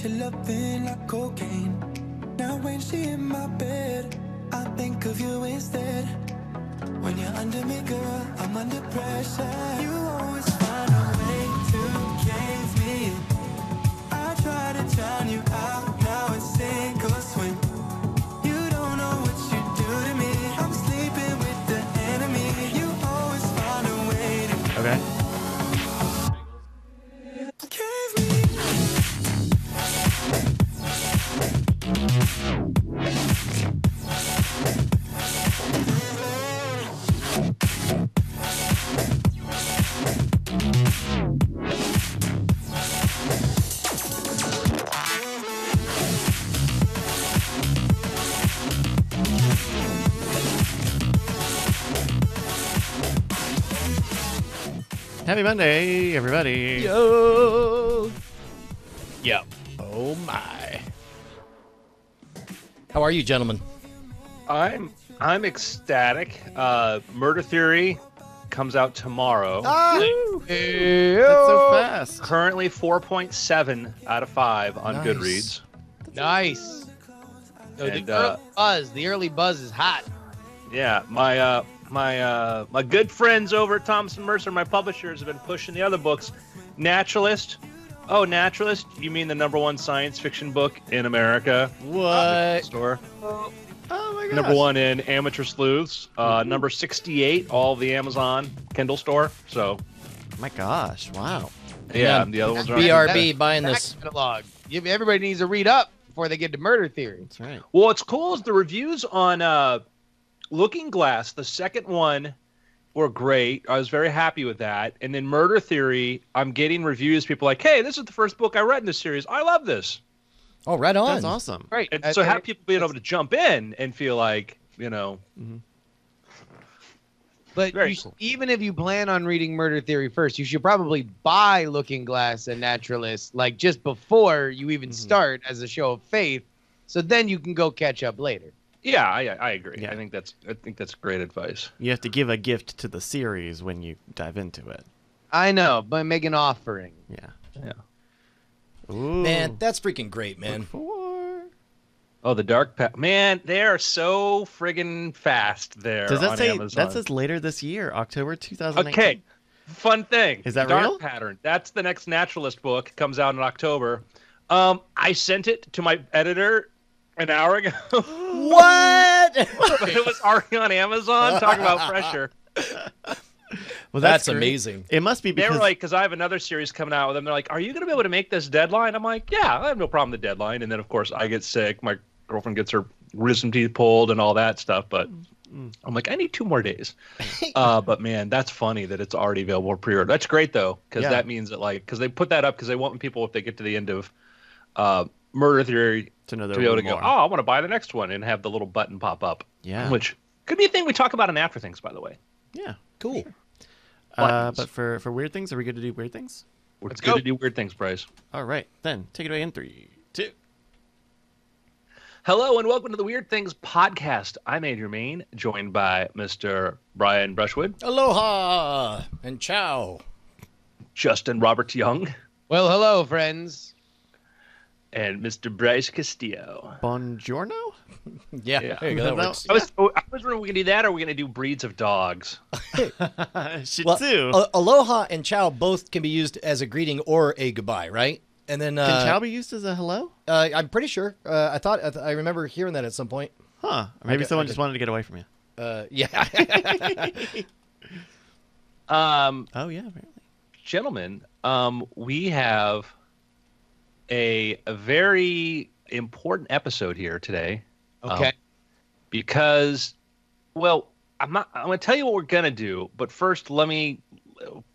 your loving like cocaine. Now when she in my bed, I think of you instead. When you're under me, girl, I'm under pressure. You always find a way to cave me. I try to drown you out, now it's sink or swim. You don't know what you do to me. I'm sleeping with the enemy. You always find a way to Okay. cave me. Happy Monday, everybody. Yo. Yeah. Oh my. How are you, gentlemen? I'm ecstatic. Murder Theory comes out tomorrow. That's so fast. Currently 4.7 out of 5 on Nice. Goodreads. Nice. So And, the early buzz is hot. Yeah, my good friends over at Thompson Mercer, my publishers, have been pushing the other books. Naturalist. Oh, Naturalist? You mean the #1 science fiction book in America? What? Store. Oh my gosh. #1 in Amateur Sleuths. Number 68, all of the Amazon Kindle store. So, My gosh. Wow. yeah, Amen. the other ones are on BRB buying Back this. catalog. Everybody needs to read up before they get to Murder Theory. That's right. Well, what's cool is the reviews on Looking Glass, the second one, were great. I was very happy with that. And then Murder Theory, I'm getting reviews. People like, hey, this is the first book I read in this series. I love this. Oh, right on. That's awesome. Right. And so have people being able to jump in and feel like, But Very you, cool. even if you plan on reading Murder Theory first, you should probably buy Looking Glass and Naturalist like just before you even start as a show of faith. So then you can go catch up later. yeah, I agree. Yeah. I think that's great advice. You have to give a gift to the series when you dive into it. I know, but make an offering. Yeah. Yeah. Ooh. Man, that's freaking great, man. 4. Oh, the Dark Path. Man, they are so friggin' fast there Does that on say Amazon. that says later this year, October 2019? Okay, fun thing. Is that Dark real? Pattern. That's the next Naturalist book. Comes out in October. I sent it to my editor an hour ago, What? but it was already on Amazon. Talk about pressure. Well, That's great. amazing. It must be They because were like, because I have another series coming out with them. They're like, are you going to be able to make this deadline? I'm like, yeah, I have no problem with the deadline. And then, of course, I get sick. My girlfriend gets her wisdom teeth pulled and all that stuff. But I'm like, I need 2 more days. But, man, that's funny that it's already available for pre-order. That's great, though, because Yeah. that means that, like, because they put that up because they want people, if they get to the end of Murder Theory, to know to be able to go, oh, I want to buy the next one and have the little button pop up. Yeah. Which could be a thing we talk about in After Things, by the way. Yeah. Cool. But for weird things, are we good to do weird things? It's go. good to do weird things, Bryce. All right, then take it away in 3, 2. Hello and welcome to the Weird Things podcast. I'm Adrian Main, joined by Mr. Brian Brushwood, Aloha and ciao. Justin Robert Young, Well, hello, friends. and Mr. Bryce Castillo. Buongiorno. Yeah, Yeah. there you go. That No. works. I was wondering, we can do that, or are we going to do breeds of dogs? Shih Well, Tzu. aloha and ciao both can be used as a greeting or a goodbye, right? And then Can chow be used as a hello? I'm pretty sure. I remember hearing that at some point. Huh? Or maybe Okay, someone okay. just wanted to get away from you. Yeah. Oh yeah, apparently. Gentlemen, we have a very important episode here today. Okay. Because, well, I'm going to tell you what we're going to do, but first what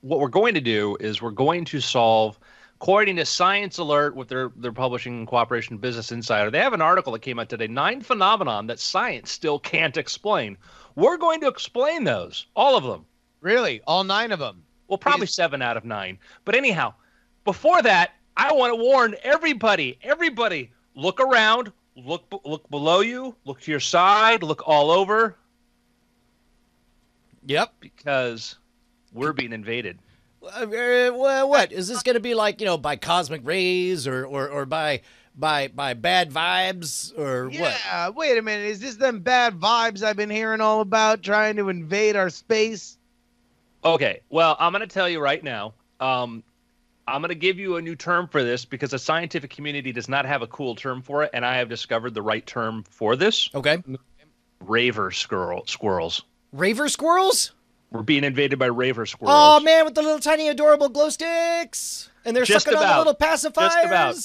we're going to do is we're going to solve, according to Science Alert with their publishing cooperation Business Insider, they have an article that came out today, 9 phenomenon that science still can't explain. We're going to explain those, all of them. Really? All 9 of them? Well, probably 7 out of 9. But anyhow, before that, I want to warn everybody, look around, look below you, look to your side, look all over, Yep. because we're being invaded. What is this going to be like? By cosmic rays or by bad vibes or what? Yeah, wait a minute. Is this them bad vibes I've been hearing all about trying to invade our space? Okay, well, I'm going to tell you right now. I'm going to give you a new term for this because the scientific community does not have a cool term for it, and I have discovered the right term for this. Okay. Raver squirrels. Raver squirrels? We're being invaded by raver squirrels. Oh, man, with the little tiny adorable glow sticks. And they're Just sucking on the about. little pacifiers. Just about.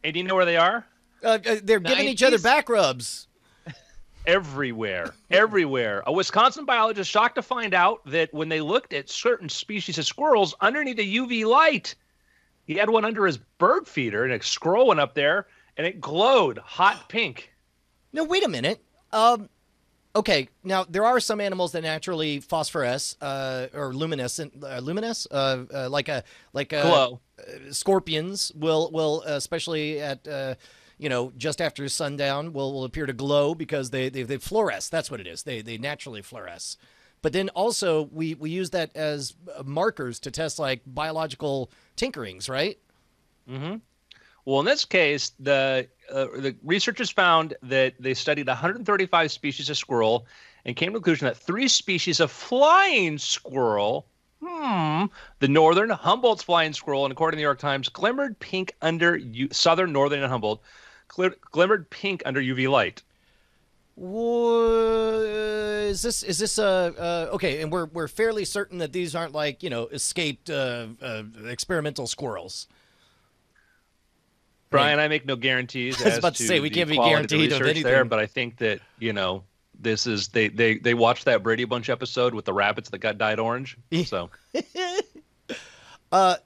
And do you know where they are? They're giving each other 90s? back rubs. Everywhere. Everywhere. A Wisconsin biologist shocked to find out that when they looked at certain species of squirrels underneath a UV light, he had one under his bird feeder, and a squirrel went up there, and it glowed hot pink. No, wait a minute. Okay, now there are some animals that naturally phosphoresce or luminescent, like Glow. Scorpions will especially at just after sundown will appear to glow because they fluoresce. That's what it is. They naturally fluoresce. But then also we use that as markers to test like biological tinkerings, right? Mm-hmm. Well, in this case, the researchers found that they studied 135 species of squirrel and came to the conclusion that 3 species of flying squirrel, the northern Humboldt's flying squirrel, and according to the New York Times, glimmered pink under southern, northern, and Humboldt, glimmered pink under UV light. Is this okay? And we're fairly certain that these aren't like escaped experimental squirrels. Brian, I make no guarantees. I was about to say, we the can't be quality guaranteed of research anything. there, but I think that this is they watched that Brady Bunch episode with the rabbits that got dyed orange. So So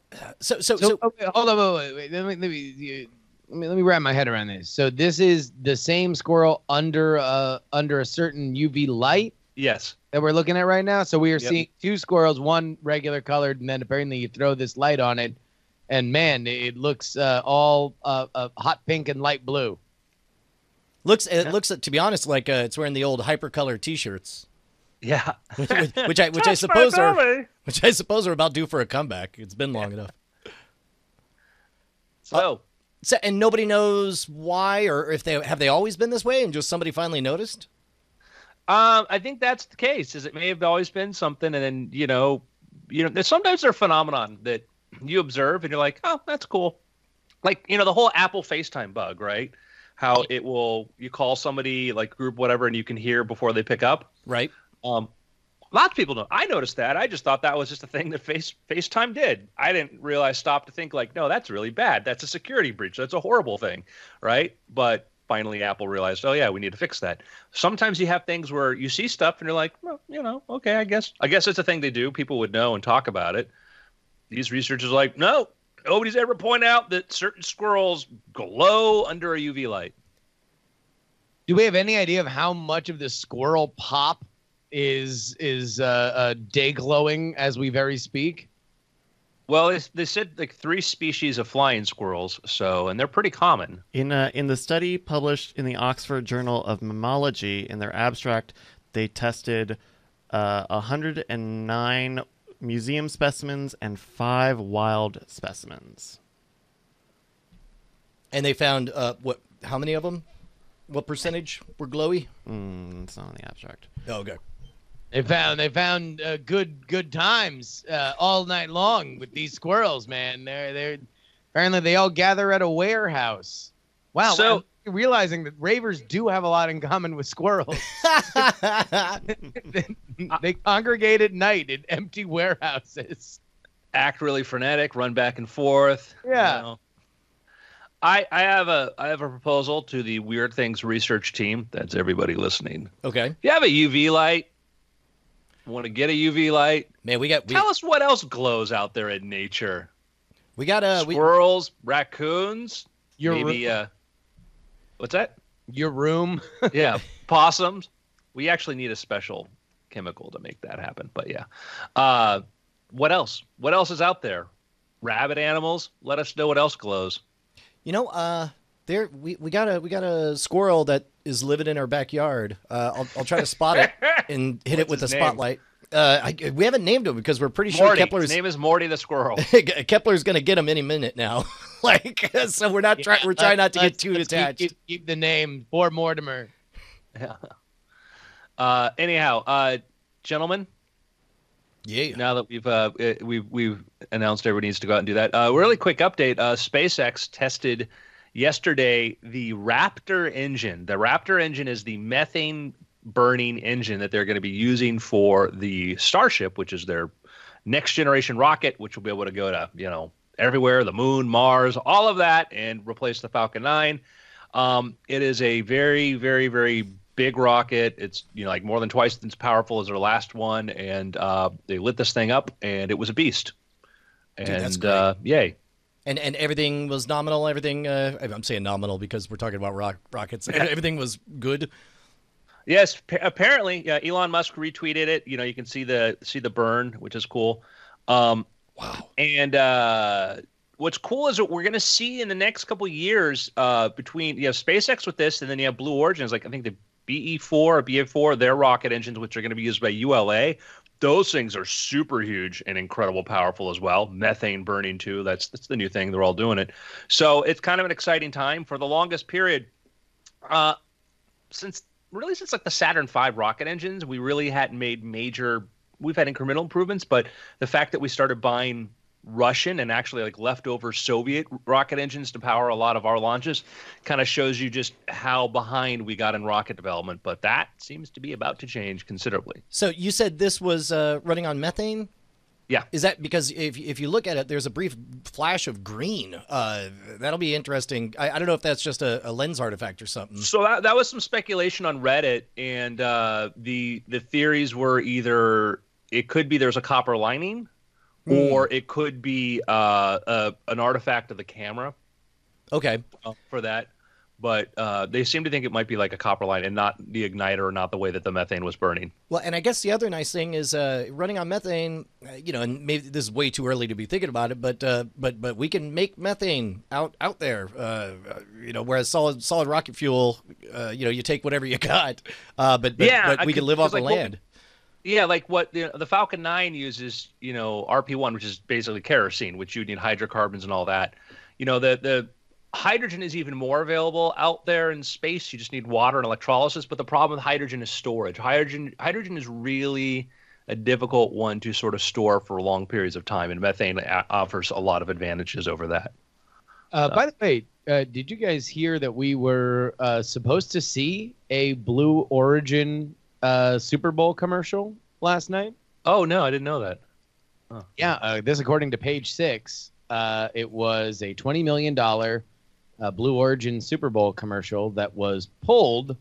okay, hold on, wait. Let me wrap my head around this. So this is the same squirrel under a certain UV light yes, that we're looking at right now. So we are Yep. seeing 2 squirrels, one regular colored, and then apparently you throw this light on it, and man, it looks all hot pink and light blue. looks to be honest like it's wearing the old hypercolor T-shirts, yeah. which I suppose are about due for a comeback. It's been long enough. So So, and nobody knows why, or if they always been this way, and just somebody finally noticed. I think that's the case. Is it may have always been something, and then there's sometimes there's a phenomenon that you observe, and you're like, oh, that's cool. Like the whole Apple FaceTime bug, right? How you call somebody like group whatever, and you can hear before they pick up. Right. Lots of people know. I noticed that. I just thought that was just a thing that FaceTime did. I didn't realize. Stop to think like, no, that's really bad. That's a security breach. That's a horrible thing, right? But finally, Apple realized, oh yeah, we need to fix that. Sometimes you have things where you see stuff and you're like, well, okay, I guess it's a thing they do. People would know and talk about it. These researchers are like, no, nobody's ever pointed out that certain squirrels glow under a UV light. Do we have any idea of how much of the squirrel pop is day glowing as we very speak? Well, they said like 3 species of flying squirrels, and they're pretty common. In the study published in the Oxford Journal of Mammalogy, in their abstract, they tested 109 museum specimens and 5 wild specimens. And they found how many of them? What percentage were glowy? It's not in the abstract. Oh, okay. They found good times all night long with these squirrels, man. They're apparently they all gather at a warehouse. Wow. So I'm realizing that ravers do have a lot in common with squirrels. They congregate at night in empty warehouses. act really frenetic, run back and forth. Yeah. I have a proposal to the Weird Things research team. That's everybody listening. Okay. If you have a UV light, want to get a UV light, Man, tell us what else glows out there in nature. we got Squirrels, raccoons, Your maybe what's that? Your room. Yeah, possums. We actually need a special chemical to make that happen. But yeah, what else? What else is out there? Rabbit animals. Let us know what else glows. we got a squirrel that is living in our backyard. I'll try to spot it and hit it with a his name? spotlight. We haven't named him because we're pretty sure Morty. Kepler's His name is Morty the squirrel. Kepler's going to get him any minute now. So we're not trying. We're trying not to get too attached. Keep the name for Mortimer. Yeah. Anyhow, gentlemen. Yeah. Now that we've announced everybody needs to go out and do that. Really quick update. SpaceX tested yesterday the Raptor engine. The Raptor engine is the methane burning engine that they're going to be using for the Starship, which is their next generation rocket, which will be able to go to, everywhere, the moon, Mars, all of that, and replace the Falcon 9. It is a very, very, very big rocket. It's, like more than twice as powerful as their last one. And they lit this thing up, and it was a beast. And Dude, that's great. Yay. And everything was nominal. Everything. I'm saying nominal because we're talking about rockets. Everything was good. Yes, apparently, Elon Musk retweeted it. You can see the burn, which is cool. Wow. And what's cool is what we're going to see in the next couple of years between you have SpaceX with this, and then you have Blue Origin. Like I think the BE4 or BA4, their rocket engines, which are going to be used by ULA. Those things are super huge and incredible powerful as well. Methane burning too. That's the new thing. They're all doing it. So it's kind of an exciting time. For the longest period, since like the Saturn V rocket engines, we really hadn't made we've had incremental improvements, but the fact that we started buying Russian and actually like leftover Soviet rocket engines to power a lot of our launches kind of shows you just how behind we got in rocket development. But that seems to be about to change considerably. So you said this was running on methane? Yeah. Is that because if you look at it, there's a brief flash of green. That'll be interesting. I don't know if that's just a lens artifact or something. So that was some speculation on Reddit, and the theories were either it could be there's a copper lining, or it could be an artifact of the camera. Okay. For that. But they seem to think it might be like a copper line and not the igniter or not the way that the methane was burning. Well, and I guess the other nice thing is running on methane, and maybe this is way too early to be thinking about it, but we can make methane out there, whereas solid rocket fuel, you take whatever you got, but we can live off the land. Like what the Falcon 9 uses, RP1, which is basically kerosene, which you need hydrocarbons and all that. The hydrogen is even more available out there in space. You just need water and electrolysis. But the problem with hydrogen is storage. Hydrogen is really a difficult one to sort of store for long periods of time, and methane offers a lot of advantages over that. By the way, did you guys hear that we were supposed to see a Blue Origin Super Bowl commercial last night? Oh, no, I didn't know that. Oh. Yeah, this according to Page Six. It was a $20 million Blue Origin Super Bowl commercial that was pulled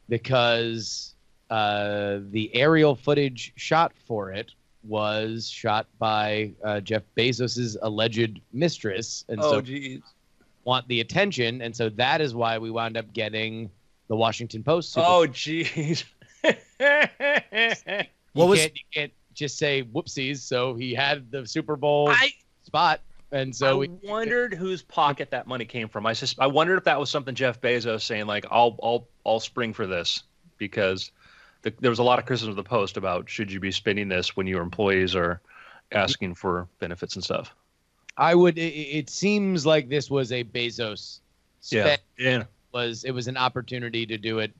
because the aerial footage shot for it was shot by Jeff Bezos's alleged mistress, and want the attention, and so that is why we wound up getting the Washington Post Super Bowl. Jeez. You can't just say whoopsies. So he had the Super Bowl spot. And so I wondered whose pocket that money came from. I wondered if that was something Jeff Bezos saying like, "I'll spring for this," because there was a lot of criticism of the Post about should you be spending this when your employees are asking for benefits and stuff. It seems like this was a Bezos spend. Yeah. It was an opportunity to do it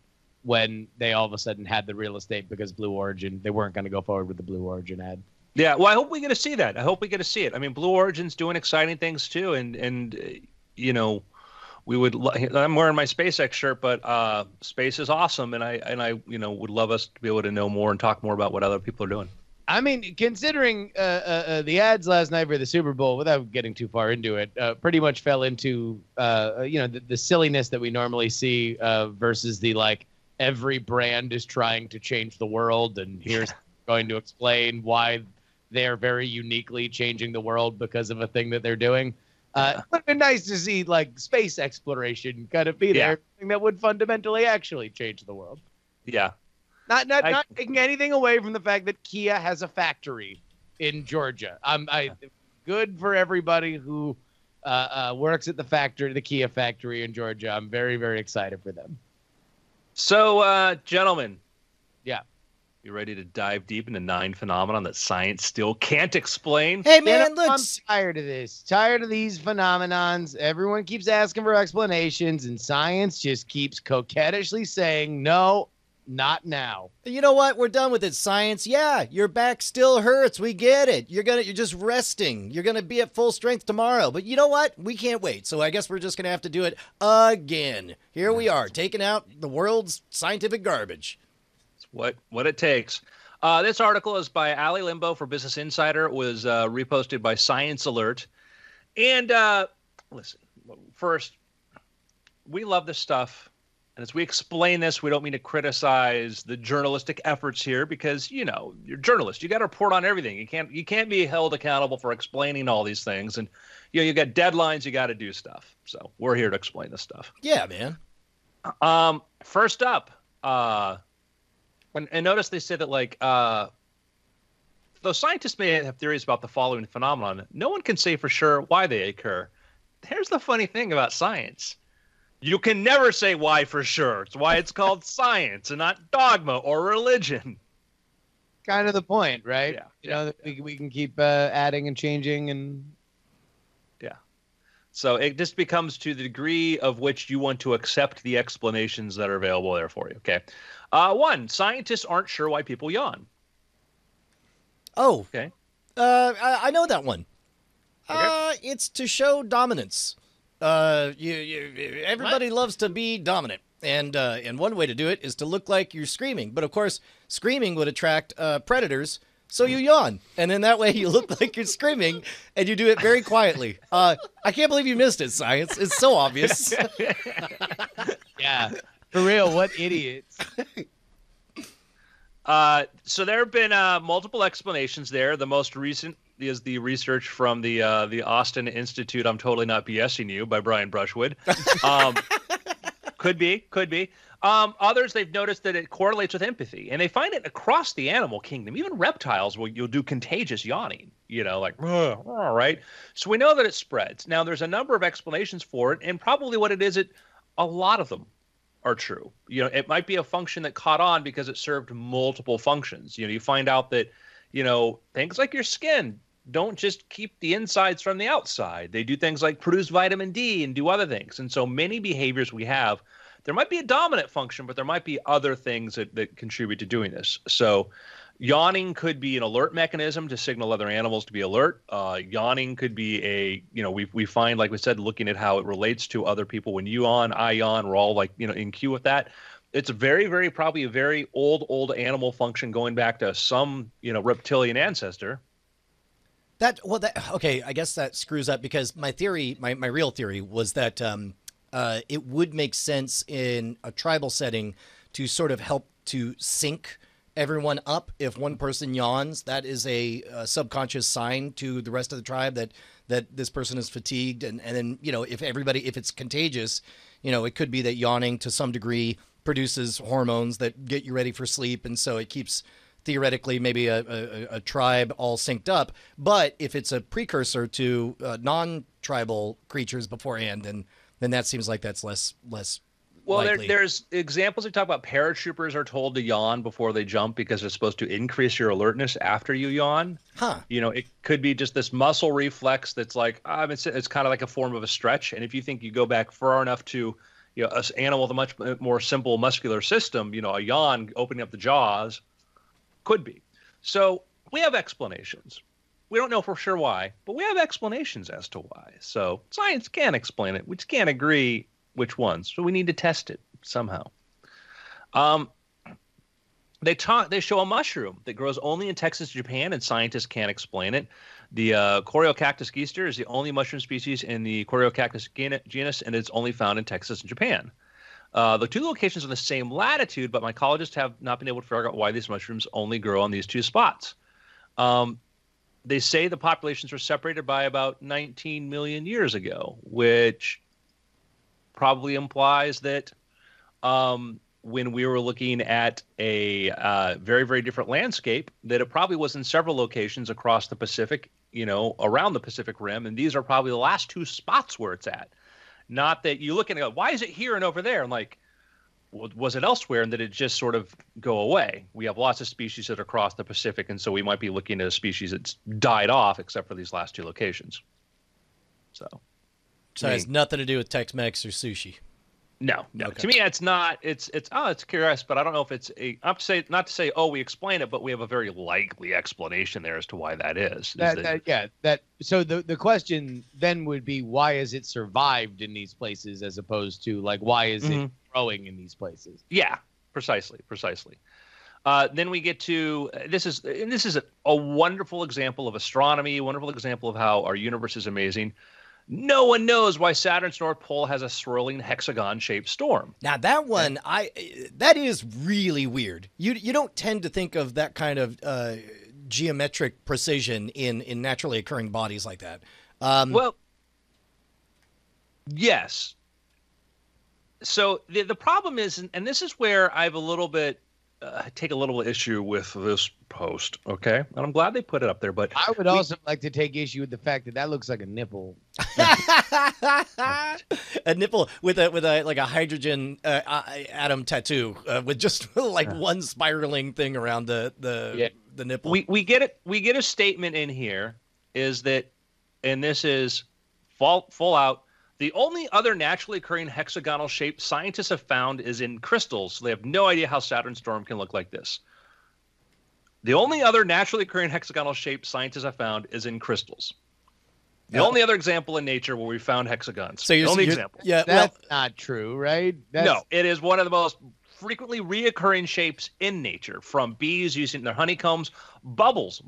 when they all of a sudden had the real estate because Blue Origin, they weren't going to go forward with the Blue Origin ad. Yeah, well, I hope we get to see that. I hope we get to see it. I mean, Blue Origin's doing exciting things too, and we would. I'm wearing my SpaceX shirt, but space is awesome, and I would love us to be able to know more and talk more about what other people are doing. I mean, considering the ads last night for the Super Bowl, without getting too far into it, pretty much fell into the silliness that we normally see versus the like every brand is trying to change the world, and here's going to explain why they're very uniquely changing the world because of a thing that they're doing. It would have been nice to see like space exploration kind of be there, something that would fundamentally actually change the world. Yeah. Not taking anything away from the fact that Kia has a factory in Georgia. Good for everybody who works at the Kia factory in Georgia. I'm very, very excited for them. So, gentlemen. Yeah. You ready to dive deep into 9 phenomenon that science still can't explain? Hey, You man, know, I'm look. tired of this. Tired of these phenomenons. Everyone keeps asking for explanations, and science just keeps coquettishly saying, no, not now. You know what? We're done with it, science. Yeah, your back still hurts. We get it. You're just resting. You're gonna be at full strength tomorrow. But you know what? We can't wait. So I guess we're just gonna have to do it again. Here we are, taking out the world's scientific garbage. It's what it takes. This article is by Ali Limbo for Business Insider. It was reposted by Science Alert. And listen, first, we love this stuff. And as we explain this, we don't mean to criticize the journalistic efforts here because, you know, you're a journalist. You got to report on everything. You can't be held accountable for explaining all these things. And, you know, you got deadlines. You got to do stuff. So we're here to explain this stuff. Yeah, man. First up, and notice they said that, like, though scientists may have theories about the following phenomenon, no one can say for sure why they occur. Here's the funny thing about science. You can never say why for sure. It's why it's called science and not dogma or religion. Kind of the point, right? Yeah, You know, that we can keep adding and changing and. Yeah. So it just becomes to the degree of which you want to accept the explanations that are available there for you. Okay. 1, scientists aren't sure why people yawn. Oh, Okay. I know that one. Okay. It's to show dominance. Everybody loves to be dominant, and one way to do it is to look like you're screaming. But of course, screaming would attract predators, so you yawn, and then that way you look like you're screaming, and you do it very quietly. I can't believe you missed it, science. It's so obvious. Yeah. For real, what idiots. So there have been multiple explanations there. The most recent is the research from the Austin Institute. I'm totally not BSing you by Brian Brushwood. Could be. Others, they've noticed that it correlates with empathy, and they find it across the animal kingdom. Even reptiles you'll do contagious yawning, you know, like, right? So we know that it spreads. Now, there's a number of explanations for it, and probably what it is, a lot of them are true. You know, it might be a function that caught on because it served multiple functions. You know, you find out that, you know, things like your skin don't just keep the insides from the outside. They do things like produce vitamin D and do other things. And so many behaviors we have, there might be a dominant function, but there might be other things that contribute to doing this. So yawning could be an alert mechanism to signal other animals to be alert. Yawning could be we find, like we said, looking at how it relates to other people. When you yawn, I yawn, we're all like, you know, in cue with that. It's very, very probably a very old animal function going back to some, you know, reptilian ancestor. Okay, I guess that screws up because my theory, my real theory was that it would make sense in a tribal setting to sort of help to sync everyone up. If one person yawns, that is a subconscious sign to the rest of the tribe that this person is fatigued. And then, you know, if it's contagious, you know, it could be that yawning to some degree produces hormones that get you ready for sleep. And so it keeps theoretically maybe a tribe all synced up. But if it's a precursor to non-tribal creatures beforehand, then that seems like that's less well, likely. There's examples we talk about. Paratroopers are told to yawn before they jump because it's supposed to increase your alertness after you yawn. Huh. You know, it could be just this muscle reflex that's like, it's kind of like a form of a stretch. And if you think you go back far enough to, you know, an animal with a much more simple muscular system, you know, a yawn opening up the jaws could be. So we have explanations. We don't know for sure why, but we have explanations as to why. So science can explain it. We just can't agree which ones. So we need to test it somehow. They show a mushroom that grows only in Texas, Japan, and scientists can't explain it. The Coreocactus geister is the only mushroom species in the Coreocactus genus, and it's only found in Texas and Japan. The two locations are the same latitude, but mycologists have not been able to figure out why these mushrooms only grow on these two spots. They say the populations were separated by about 19 million years ago, which probably implies that when we were looking at a very, very different landscape, that it probably was in several locations across the Pacific, you know, around the Pacific Rim, and these are probably the last two spots where it's at. Not that you look and go, why is it here and over there? And like, was it elsewhere, and did it just sort of go away? We have lots of species that are across the Pacific, and so we might be looking at a species that's died off, except for these last two locations. So it has nothing to do with Tex-Mex or sushi. No. Okay. To me, it's not. It's curious, but I don't know if it's a. Not to say, oh, we explain it, but we have a very likely explanation there as to why that is. So the question then would be, why has it survived in these places as opposed to like why is it growing in these places? Yeah, precisely. Then we get to this is a wonderful example of astronomy, a wonderful example of how our universe is amazing. No one knows why Saturn's North Pole has a swirling hexagon-shaped storm. Now that one, that is really weird. You don't tend to think of that kind of geometric precision in naturally occurring bodies like that. Well, yes. So the problem is, and this is where I've a little bit take a little issue with this post, okay? And I'm glad they put it up there, but I would also like to take issue with the fact that looks like a nipple. A nipple with a like a hydrogen atom tattoo with just like one spiraling thing around the nipple. We get it. We get a statement in here is that, and this is full out. The only other naturally occurring hexagonal shape scientists have found is in crystals. So they have no idea how Saturn's storm can look like this. The only other naturally occurring hexagonal shape scientists have found is in crystals. The only other example in nature where we found hexagons. So the only example. Yeah, that's not true, right? No, it is one of the most frequently reoccurring shapes in nature, from bees using their honeycombs. Bubbles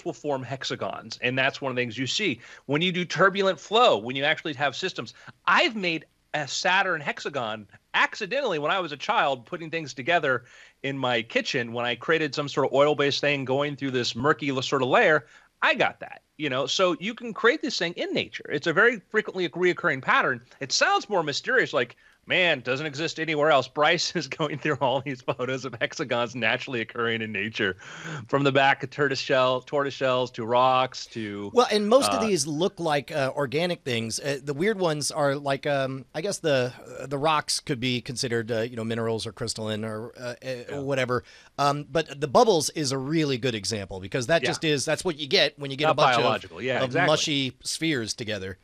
will form hexagons, and that's one of the things you see when you do turbulent flow, when you actually have systems. I've made a Saturn hexagon accidentally when I was a child, putting things together in my kitchen when I created some sort of oil-based thing going through this murky sort of layer. I got that, so you can create this thing in nature. It's a very frequently reoccurring pattern. It sounds more mysterious, like, man, doesn't exist anywhere else. Bryce is going through all these photos of hexagons naturally occurring in nature, from the back of tortoiseshells to rocks to. Well, and most of these look like organic things. The weird ones are like, I guess the rocks could be considered, minerals or crystalline or whatever. But the bubbles is a really good example because that just that's what you get when you get a bunch of mushy spheres together.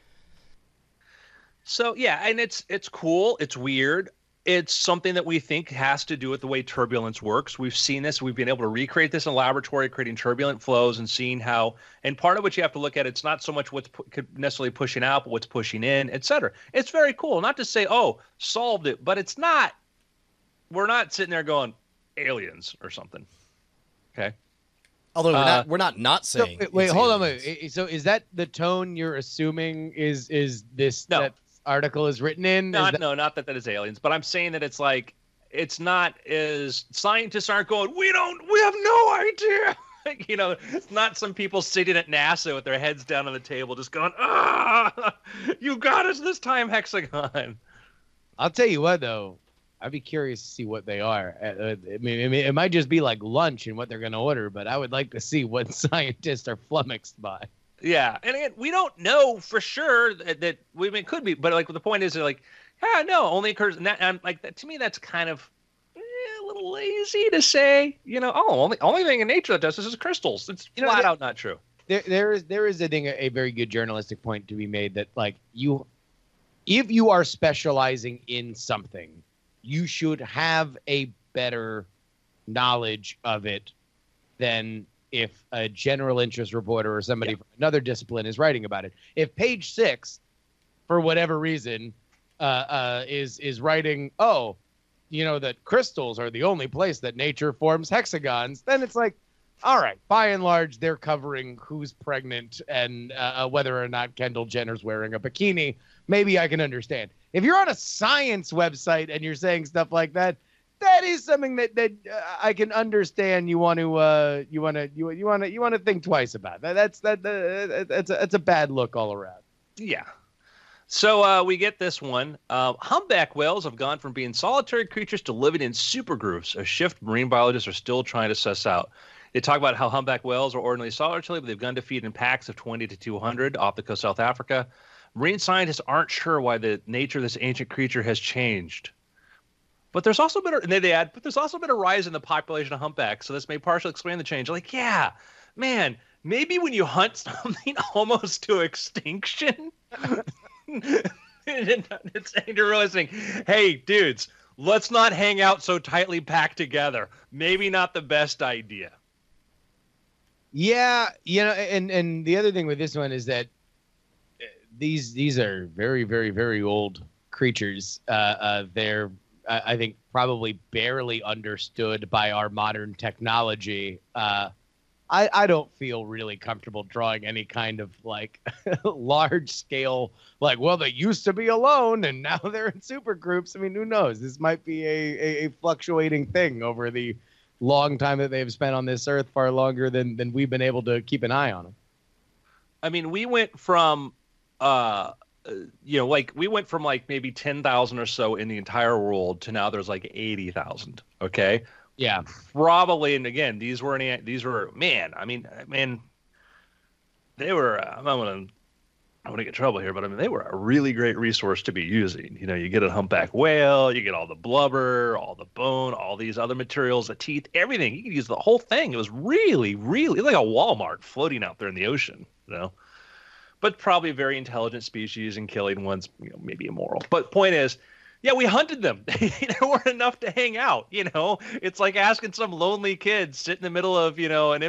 So, yeah, and it's cool. It's weird. It's something that we think has to do with the way turbulence works. We've seen this. We've been able to recreate this in laboratory, creating turbulent flows and seeing how – and part of what you have to look at, it's not so much what's necessarily pushing out, but what's pushing in, et cetera. It's very cool. Not to say, oh, solved it, but it's not – we're not sitting there going aliens or something. Okay? Although we're not saying – wait, hold on. Wait. So is that the tone you're assuming is this – No. That article is written in? No, not that is aliens, but I'm saying that it's like it's not as scientists aren't going, we have no idea. It's not some people sitting at NASA with their heads down on the table just going, you got us this time, hexagon. I'll tell you what, though, I'd be curious to see what they are. I mean, it might just be like lunch and what they're going to order, but I would like to see what scientists are flummoxed by. Yeah, and again, we don't know for sure that it could be, but like the point is, like, yeah, no, only occurs, and like that, to me, that's kind of a little lazy to say, only thing in nature that does this is crystals. It's flat out not true. There is a very good journalistic point to be made that like if you are specializing in something, you should have a better knowledge of it than if a general interest reporter or somebody from another discipline is writing about it. If Page 6, for whatever reason, is writing, that crystals are the only place that nature forms hexagons, then it's like, all right, by and large, they're covering who's pregnant and whether or not Kendall Jenner's wearing a bikini. Maybe I can understand. If you're on a science website and you're saying stuff like that, that is something that I can understand. You want to think twice about that. That's a bad look all around. Yeah. So we get this one. Humpback whales have gone from being solitary creatures to living in supergroups, a shift marine biologists are still trying to suss out. They talk about how humpback whales are ordinarily solitary, but they've gone to feed in packs of 20 to 200 off the coast of South Africa. Marine scientists aren't sure why the nature of this ancient creature has changed. But there's also been but there's also been a rise in the population of humpbacks, so this may partially explain the change. Like, yeah, man, maybe when you hunt something almost to extinction, it's you're realizing, hey, dudes, let's not hang out so tightly packed together. Maybe not the best idea. Yeah, and the other thing with this one is that these are very, very, very old creatures. They're, I think, probably barely understood by our modern technology. I don't feel really comfortable drawing any kind of like large scale, like, well, they used to be alone and now they're in super groups. I mean, who knows? This might be a fluctuating thing over the long time that they've spent on this earth, far longer than we've been able to keep an eye on them. I mean, we went from, we went from like maybe 10,000 or so in the entire world to now there's like 80,000. Okay. Yeah, probably. And again, these were, man, they were, I don't want to get in trouble here, but I mean, they were a really great resource to be using. You know, you get a humpback whale, you get all the blubber, all the bone, all these other materials, the teeth, everything. You could use the whole thing. It was really, really like a Walmart floating out there in the ocean, but probably a very intelligent species, and killing one's, maybe immoral. But point is, yeah, we hunted them. There weren't enough to hang out. It's like asking some lonely kid sit in the middle of, an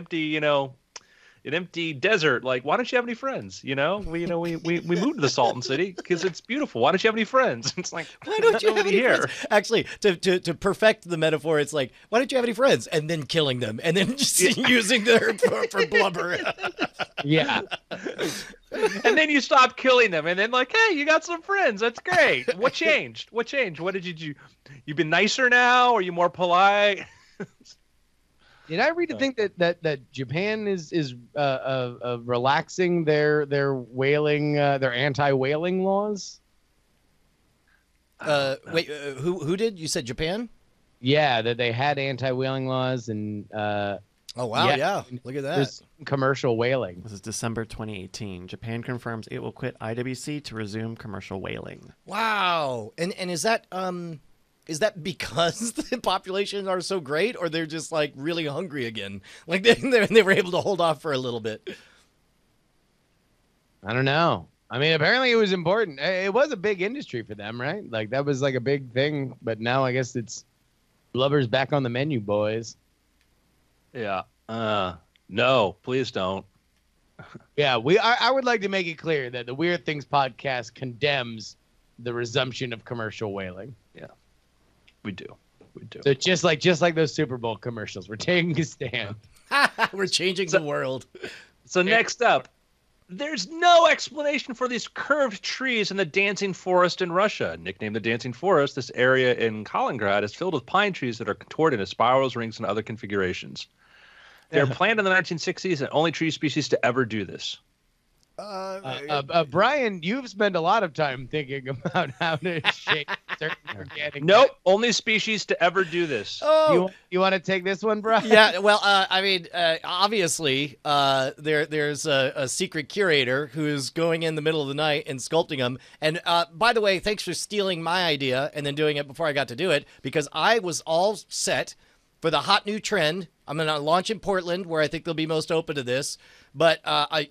empty desert. Like, why don't you have any friends? We moved to the Salton City because it's beautiful. Why don't you have any friends? It's like, why don't you have any here? friends? Actually, to perfect the metaphor, it's like, why don't you have any friends? And then killing them, and then just using their for blubber. Yeah. And then you stop killing them, and then like, hey, you got some friends. That's great. What changed? What changed? What did you do? You've been nicer now? Are you more polite? Did I read a thing that Japan is relaxing their whaling their anti-whaling laws? Wait, who did? You said Japan? Yeah, that they had anti-whaling laws and. Oh wow! Yeah, look at that. There's commercial whaling. This is December 2018. Japan confirms it will quit IWC to resume commercial whaling. Wow! And is that because the populations are so great, or they're just like really hungry again? Like they were able to hold off for a little bit. I don't know. I mean, apparently it was important. It was a big industry for them, right? Like that was like a big thing. But now I guess it's blubber's back on the menu, boys. Yeah. No, please don't. Yeah, I would like to make it clear that the Weird Things podcast condemns the resumption of commercial whaling. Yeah, we do. So just like those Super Bowl commercials, we're taking a stand. We're changing the world. So next up, there's no explanation for these curved trees in the Dancing Forest in Russia. Nicknamed the Dancing Forest, this area in Kaliningrad is filled with pine trees that are contorted into spirals, rings, and other configurations. They're planted in the 1960s, and only tree species to ever do this. Brian, you've spent a lot of time thinking about how to shape certain organic. Nope, only species to ever do this. Oh, you want to take this one, Brian? yeah. Well, obviously, there's a secret curator who's going in the middle of the night and sculpting them. And by the way, thanks for stealing my idea and then doing it before I got to do it, because I was all set for the hot new trend. I'm going to launch in Portland, where I think they'll be most open to this. But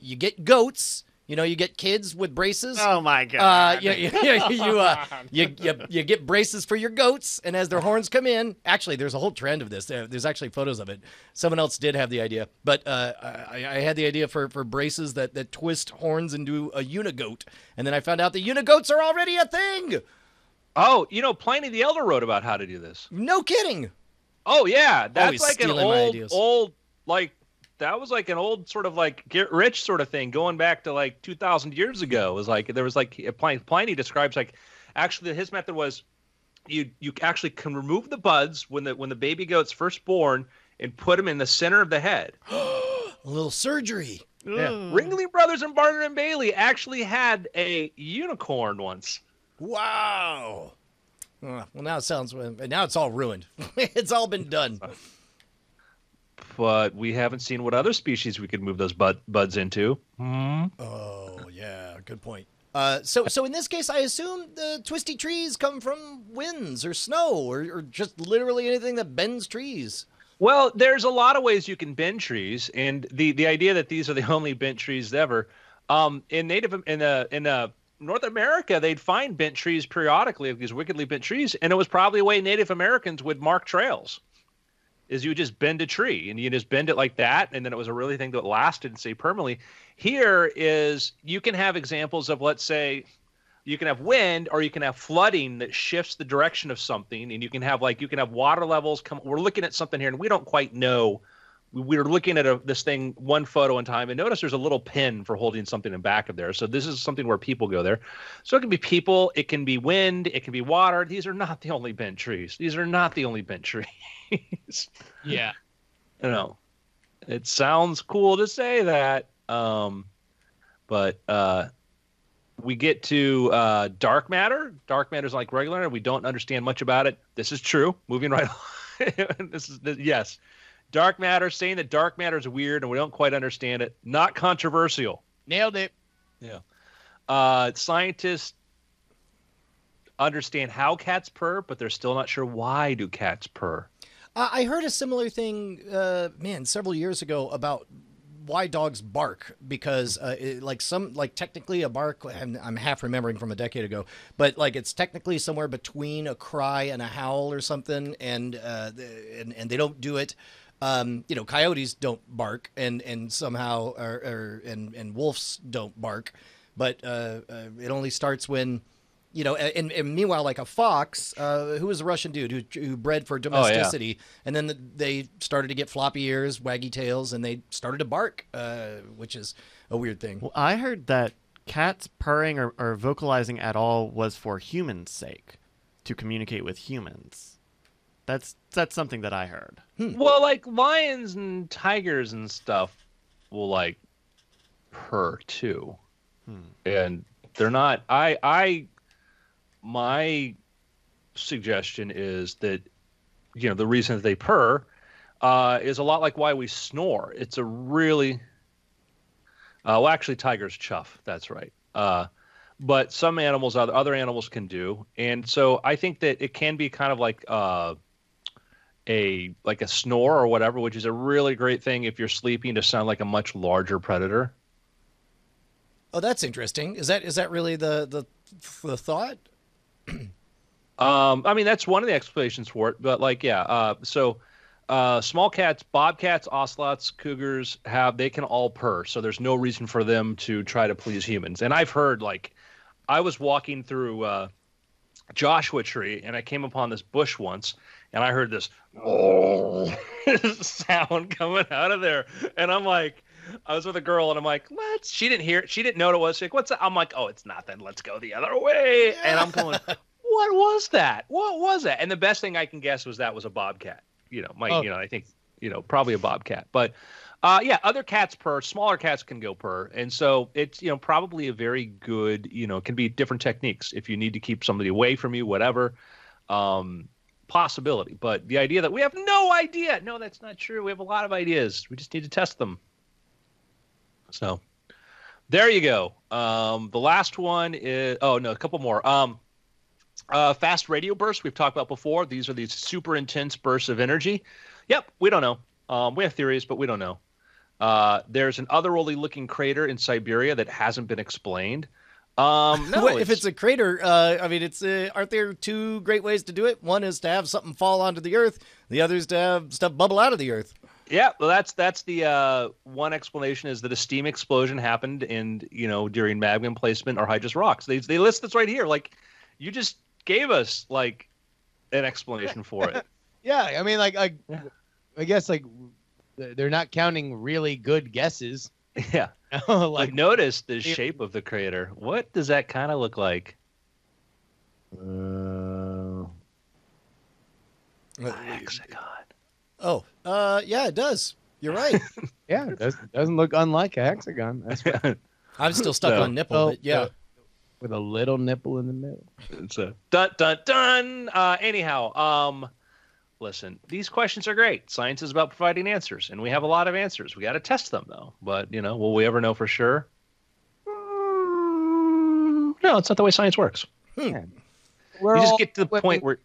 you get goats. You get kids with braces. Oh my god! You get braces for your goats, and as their horns come in, actually, there's a whole trend of this. There's actually photos of it. Someone else did have the idea, but I had the idea for braces that twist horns into a unigoat, and then I found out the unigoats are already a thing. Oh, Pliny the Elder wrote about how to do this. No kidding. Oh yeah, that's Always like an old that was like an old sort of like get rich sort of thing going back to like 2,000 years ago. It was like there was like Pliny describes like actually his method was you actually can remove the buds when the baby goat's first born and put them in the center of the head. A little surgery. Yeah. Ringling Brothers and Barnum and Bailey actually had a unicorn once. Wow. Well, now it's all ruined. It's all been done. But we haven't seen what other species we could move those buds into. Oh, yeah. Good point. So in this case, I assume the twisty trees come from winds or snow or just literally anything that bends trees. Well, there's a lot of ways you can bend trees, and the idea that these are the only bent trees ever. In North America, they'd find bent trees periodically, these wickedly bent trees, and it was probably a way Native Americans would mark trails. Is you just bend a tree and you just bend it like that, and then it was a really thing that lasted and stayed permanently. Here is you can have examples of, let's say, you can have wind or you can have flooding that shifts the direction of something, and you can have water levels come. We're looking at something here, and we don't quite know. We're looking at this thing, one photo in time, and notice there's a little pin for holding something in back of there. So this is something where people go there. So it can be people, it can be wind, it can be water. These are not the only bent trees. These are not the only bent trees. Yeah. You know, it sounds cool to say that, but we get to dark matter. Dark matter is like regular matter. We don't understand much about it. This is true. Moving right on. Yes. Dark matter, saying that dark matter is weird and we don't quite understand it. Not controversial. Nailed it. Yeah. Scientists understand how cats purr, but they're still not sure why do cats purr. I heard a similar thing, several years ago about why dogs bark, because technically a bark, I'm half remembering from a decade ago, but like it's technically somewhere between a cry and a howl or something, and they don't do it. Coyotes don't bark, and somehow, and wolves don't bark, but it only starts when, and meanwhile, like a fox, who was a Russian dude who bred for domesticity, and then they started to get floppy ears, waggy tails, and they started to bark, which is a weird thing. Well, I heard that cats purring or vocalizing at all was for humans' sake, to communicate with humans. That's something that I heard. Well, like lions and tigers and stuff will like purr too, and they're not. My suggestion is that the reason that they purr is a lot like why we snore. It's a really actually tigers chuff. That's right. But some animals, other animals can do, and so I think that it can be kind of like a snore or whatever, which is a really great thing if you're sleeping to sound like a much larger predator. Oh, that's interesting. Is that really the thought? I mean, that's one of the explanations for it, but small cats, bobcats, ocelots, cougars they can all purr, so there's no reason for them to try to please humans. And I've heard, I was walking through Joshua Tree, and I came upon this bush once, and I heard this sound coming out of there, and I'm like, I was with a girl, and I'm like, she didn't hear it. She didn't know what it was. She's like, what's that? I'm like, oh, it's nothing. Let's go the other way. And I'm going, what was that? What was that? And the best thing I can guess was that was a bobcat. I think, probably a bobcat. But, other cats purr. Smaller cats can go purr. And so it's, probably a very good, can be different techniques. If you need to keep somebody away from you, whatever, possibility. But the idea that we have no idea. No, that's not true. We have a lot of ideas. We just need to test them. So there you go. The last one is, a couple more. Fast radio bursts we've talked about before. These are these super intense bursts of energy. Yep, we don't know. We have theories, but we don't know. There's an otherworldly looking crater in Siberia that hasn't been explained. If it's a crater, aren't there two great ways to do it? One is to have something fall onto the earth. The other is to have stuff bubble out of the earth. Yeah, well, that's the one explanation is that a steam explosion happened during magma emplacement or hydrous rocks. They list this right here. Like, you just gave us an explanation for it. Yeah, I mean, I guess they're not counting really good guesses. Yeah. Notice the shape of the crater. What does that kind of look like? Hexagon. Oh, yeah, it does. You're right. Yeah, it doesn't look unlike a hexagon. That's right. I'm still stuck on nipple, but yeah. With a little nipple in the middle. It's a dun dun dun. Anyhow, listen, these questions are great. Science is about providing answers, and we have a lot of answers. We got to test them, though. But will we ever know for sure? No, it's not the way science works. We're You just all get to the point swimming- where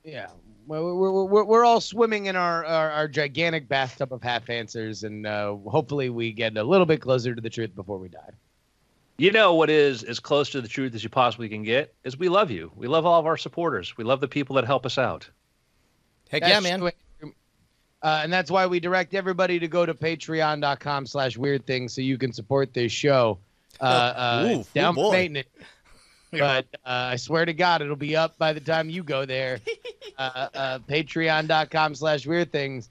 Yeah. We're all swimming in our gigantic bathtub of half answers, and hopefully we get a little bit closer to the truth before we die. you know what is as close to the truth as you possibly can get is we love you. We love all of our supporters. We love the people that help us out. Heck yeah, man. And that's why we direct everybody to go to patreon.com/weirdthings so you can support this show. It's down for boy. maintenance. But I swear to God, it'll be up by the time you go there. Patreon.com/weirdthings.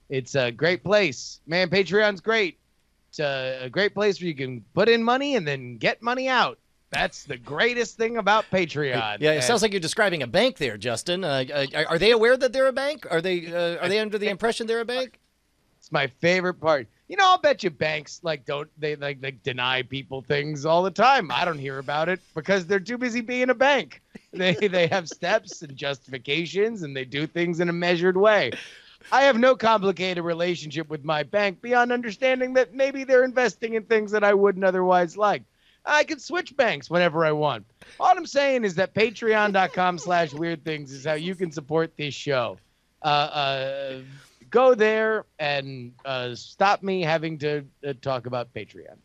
It's a great place. Man, Patreon's great. It's a great place where you can put in money and then get money out. That's the greatest thing about Patreon. Yeah, it sounds like you're describing a bank there, Justin. Are they aware that they're a bank? Are they under the impression they're a bank? It's my favorite part. You know, I'll bet you banks don't deny people things all the time. I don't hear about it because they're too busy being a bank. They have steps and justifications, and they do things in a measured way. I have no complicated relationship with my bank beyond understanding that maybe they're investing in things that I wouldn't otherwise like. I can switch banks whenever I want. All I'm saying is that patreon.com/weirdthings is how you can support this show. Go there and stop me having to talk about Patreon.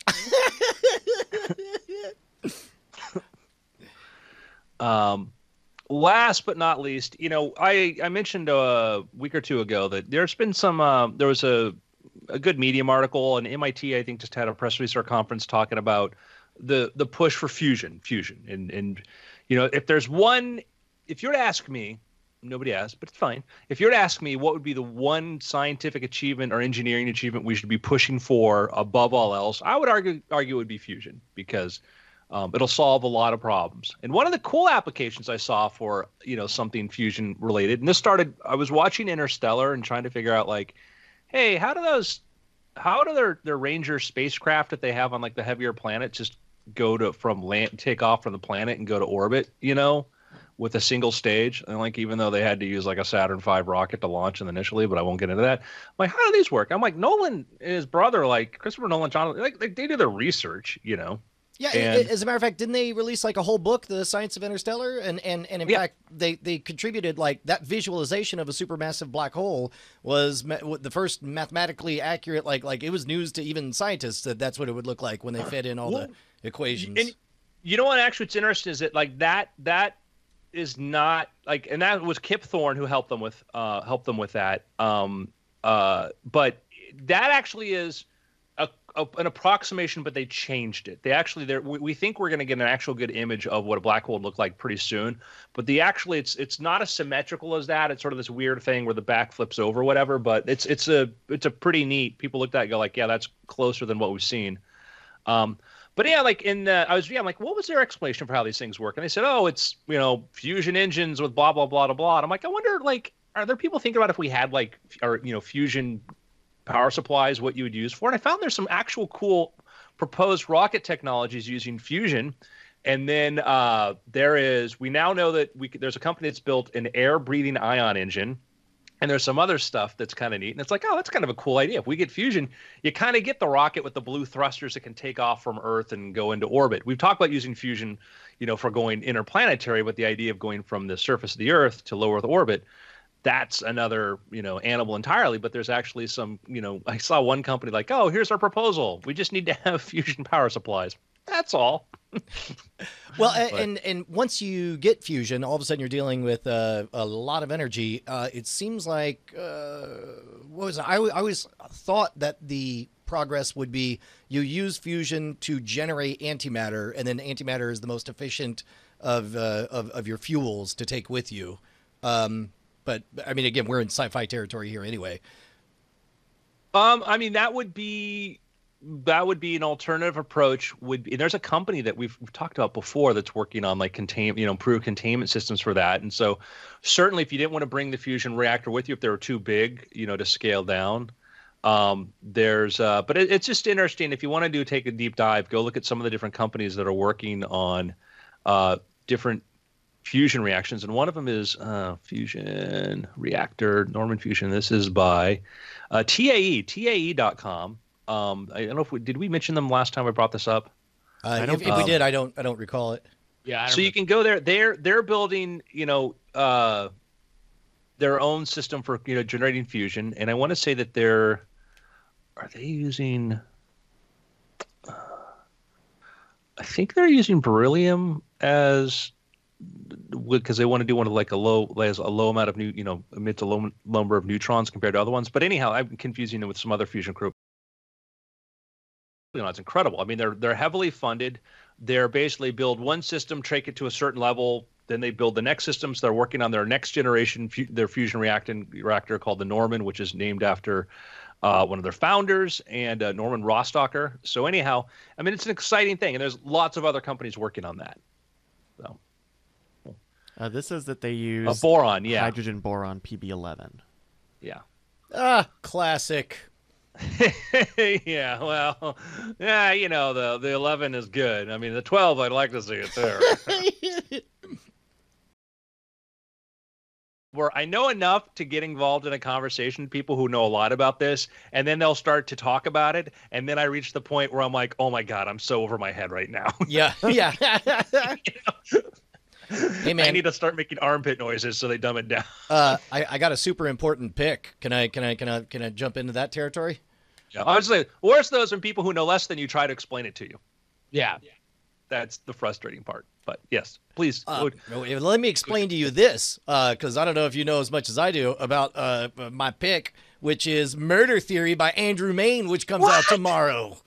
Last but not least, you know, I mentioned a week or two ago that there's been some there was a good Medium article, and MIT I think just had a press release or conference talking about the push for fusion and you know, if you were to ask me, nobody asked, but it's fine. If you were to ask me what would be the one scientific achievement or engineering achievement we should be pushing for above all else, I would argue it would be fusion, because it'll solve a lot of problems. And one of the cool applications I saw for, you know, something fusion related, and this started, I was watching Interstellar and trying to figure out, like, hey, how do their Ranger spacecraft that they have on like the heavier planets just go to take off from the planet and go to orbit, you know, with a single stage? And like, even though they had to use like a Saturn V rocket to launch them initially, but I won't get into that. I'm like, how do these work? I'm like, Nolan and his brother, like Christopher Nolan, John, like they do their research, you know. Yeah, And- as a matter of fact, didn't they release like a whole book, The Science of Interstellar? And in fact, they contributed, like, that visualization of a supermassive black hole was the first mathematically accurate, like it was news to even scientists that that's what it would look like when they fed in all the equations. And you know what, actually, what's interesting is that, like, that is not like, and that was Kip Thorne who helped them with that. But that actually is an approximation, but they changed it. We think we're going to get an actual good image of what a black hole would look like pretty soon. But it's not as symmetrical as that. It's sort of this weird thing where the back flips over, whatever. But it's a pretty neat. People looked at it and go like, yeah, that's closer than what we've seen. But yeah, like I'm like, what was their explanation for how these things work? And they said, oh, it's, you know, fusion engines with blah blah blah blah blah. And I'm like, I wonder, like, are there people thinking about if we had like, or, you know, fusion power supplies, what you would use for? And I found there's some actual cool proposed rocket technologies using fusion. And then we now know that there's a company that's built an air breathing ion engine. And there's some other stuff that's kind of neat. And it's like, oh, that's kind of a cool idea. If we get fusion, you kind of get the rocket with the blue thrusters that can take off from Earth and go into orbit. We've talked about using fusion, you know, for going interplanetary, but the idea of going from the surface of the Earth to low Earth orbit, that's another, you know, animal entirely. But there's actually some, you know, I saw one company like, oh, here's our proposal. We just need to have fusion power supplies. That's all. Well, and once you get fusion, all of a sudden you're dealing with a lot of energy. It seems like what was it? I always thought that the progress would be you use fusion to generate antimatter, and then antimatter is the most efficient of your fuels to take with you. But I mean, again, we're in sci-fi territory here anyway. I mean, that would be an alternative approach. There's a company that we've talked about before that's working on like improved containment systems for that. And so certainly if you didn't want to bring the fusion reactor with you, if they were too big, you know, to scale down, but it's just interesting. If you want to take a deep dive, go look at some of the different companies that are working on different fusion reactions. And one of them is fusion reactor, Norman Fusion. This is by TAE.com. I don't know if did we mention them last time I brought this up? don't If we did, I don't recall it. Yeah. So you can go there. They're building, their own system for generating fusion, and I want to say that are they using? I think they're using beryllium as because they want to do one of like a low amount of emits a low number of neutrons compared to other ones. But anyhow, I'm confusing them with some other fusion group. It's incredible. I mean, they're heavily funded. They're basically build one system, take it to a certain level, then they build the next systems. They're working on their next generation, their fusion reactor called the Norman, which is named after one of their founders, and Norman Rostocker. So anyhow, I mean, it's an exciting thing, and there's lots of other companies working on that. So this says that they use boron, hydrogen boron PB11. Yeah. Classic. Yeah, well, yeah, the 11 is good. I mean, the 12, I'd like to see it there. Where I know enough to get involved in a conversation with people who know a lot about this, and then they'll start to talk about it, and then I reach the point where I'm like, oh my God, I'm so over my head right now. Yeah. Hey man, I need to start making armpit noises so they dumb it down. I got a super important pick. Can I jump into that territory? Yeah. Honestly, worse those when people who know less than you try to explain it to you. Yeah. That's the frustrating part. But yes, please. Let me explain to you this, because I don't know if you know as much as I do about my pick, which is Murder Theory by Andrew Mayne, which comes out tomorrow.